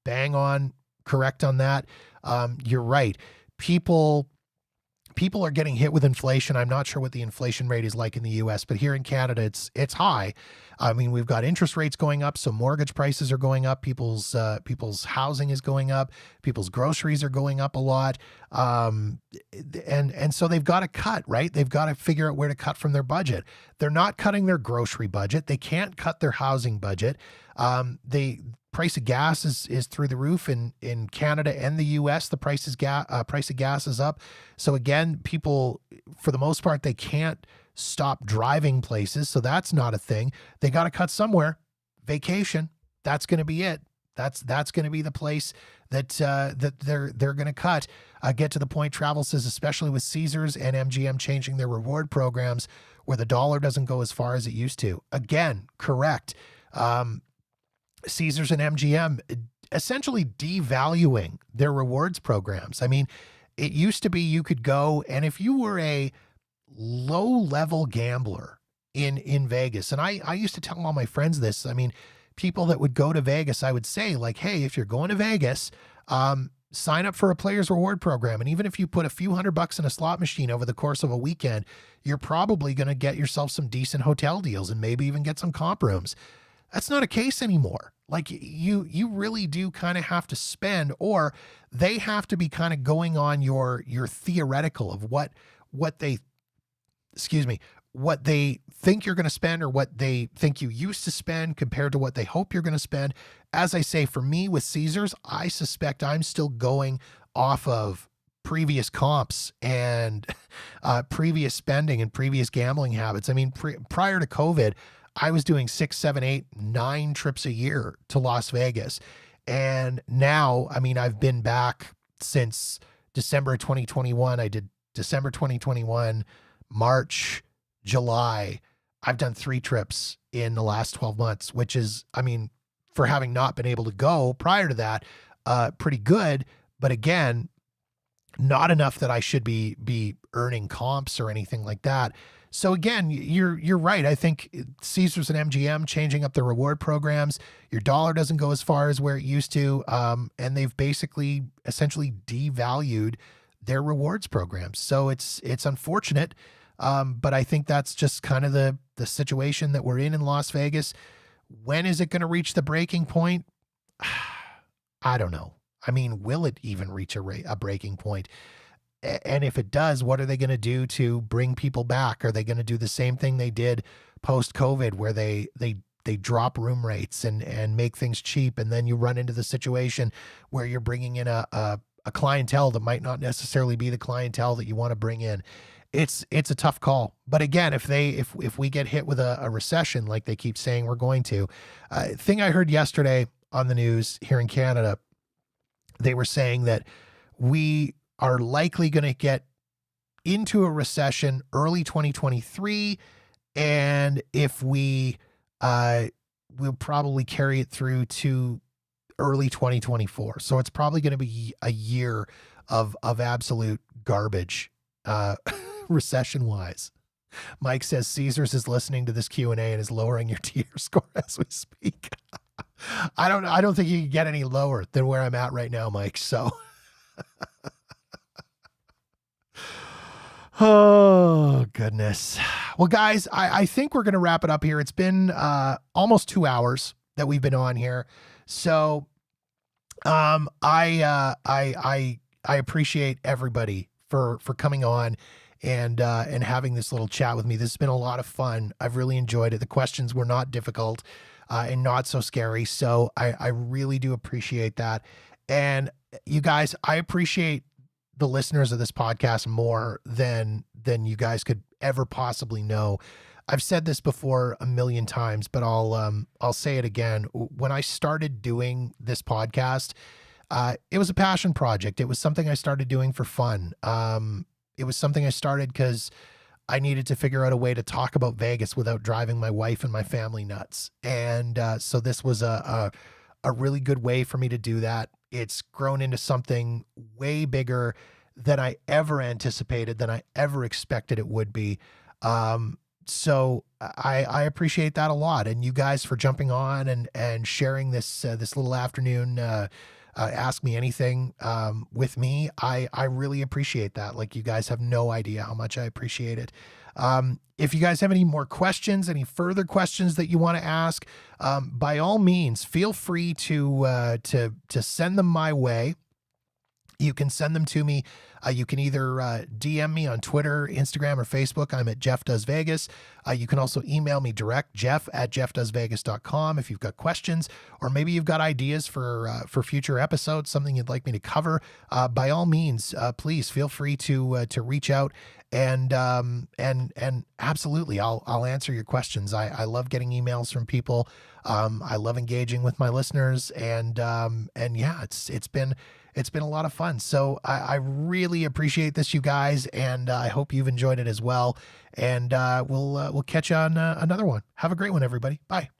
bang on correct on that. You're right. People are getting hit with inflation. I'm not sure what the inflation rate is like in the US, but here in Canada, it's high. I mean, we've got interest rates going up, so mortgage prices are going up. People's housing is going up. People's groceries are going up a lot. And so they've got to cut, right? They've got to figure out where to cut from their budget. They're not cutting their grocery budget. They can't cut their housing budget. Price of gas is through the roof in Canada and the US. The price of gas is up. So again, people, for the most part, they can't stop driving places. So that's not a thing. They got to cut somewhere. Vacation. That's going to be it. That's going to be the place that they're going to cut. Get to the Point Travel says, especially with Caesars and MGM changing their reward programs where the dollar doesn't go as far as it used to. Again, correct. Caesars and MGM essentially devaluing their rewards programs. I mean, it used to be you could go, and if you were a low-level gambler in Vegas, and I used to tell all my friends this, I mean, people that would go to Vegas, I would say, like, hey, if you're going to Vegas, sign up for a player's reward program. And even if you put a few $100 in a slot machine over the course of a weekend, you're probably going to get yourself some decent hotel deals and maybe even get some comp rooms. That's not a case anymore. Like you really do kind of have to spend, or they have to be kind of going on your theoretical of what they think you're going to spend, or what they think you used to spend compared to what they hope you're going to spend. As I say, for me with Caesars, I suspect I'm still going off of previous comps and previous spending and previous gambling habits. I mean, prior to COVID, I was doing 6, 7, 8, 9 trips a year to Las Vegas. And now, I mean, I've been back since December 2021. I did December 2021, March, July. I've done 3 trips in the last 12 months, which is, I mean, for having not been able to go prior to that, pretty good. But again, not enough that I should be earning comps or anything like that. So again, you're right. I think Caesars and MGM changing up the reward programs, your dollar doesn't go as far as where it used to, and they've basically essentially devalued their rewards programs. So it's unfortunate, but I think that's just kind of the situation that we're in Las Vegas. When is it going to reach the breaking point? I don't know. I mean, will it even reach a breaking point? And if it does, what are they going to do to bring people back? Are they going to do the same thing they did post-COVID, where they drop room rates and make things cheap, and then you run into the situation where you're bringing in a clientele that might not necessarily be the clientele that you want to bring in? It's a tough call. But again, if we get hit with a recession like they keep saying we're going to, thing I heard yesterday on the news here in Canada, they were saying that we are likely going to get into a recession early 2023. And if we'll probably carry it through to early 2024. So it's probably going to be a year of absolute garbage, recession wise. Mike says Caesars is listening to this Q&A and is lowering your tier score as we speak. I don't think you can get any lower than where I'm at right now, Mike. So oh, goodness. Well, guys, I think we're going to wrap it up here. It's been almost 2 hours that we've been on here. So I appreciate everybody for coming on and having this little chat with me. This has been a lot of fun. I've really enjoyed it. The questions were not difficult and not so scary. So I really do appreciate that. And you guys, I appreciate the listeners of this podcast more than you guys could ever possibly know. I've said this before a million times, but I'll say it again. When I started doing this podcast, it was a passion project. It was something I started doing for fun. It was something I started because I needed to figure out a way to talk about Vegas without driving my wife and my family nuts. And so this was a really good way for me to do that. It's grown into something way bigger than I ever anticipated, than I ever expected it would be. So I appreciate that a lot. And you guys for jumping on and sharing this little afternoon, Ask Me Anything with me. I really appreciate that. Like, you guys have no idea how much I appreciate it. If you guys have any more questions, any further questions that you want to ask, by all means, feel free to send them my way. You can send them to me. You can either DM me on Twitter, Instagram, or Facebook. I'm at Jeff Does Vegas. You can also email me direct, jeff@jeffdoesvegas.com, if you've got questions, or maybe you've got ideas for future episodes, something you'd like me to cover. By all means, please feel free to reach out, and absolutely, I'll answer your questions. I love getting emails from people. I love engaging with my listeners, and yeah, it's been a lot of fun. So I really appreciate this, you guys, and I hope you've enjoyed it as well. And we'll catch you on another one. Have a great one, everybody. Bye.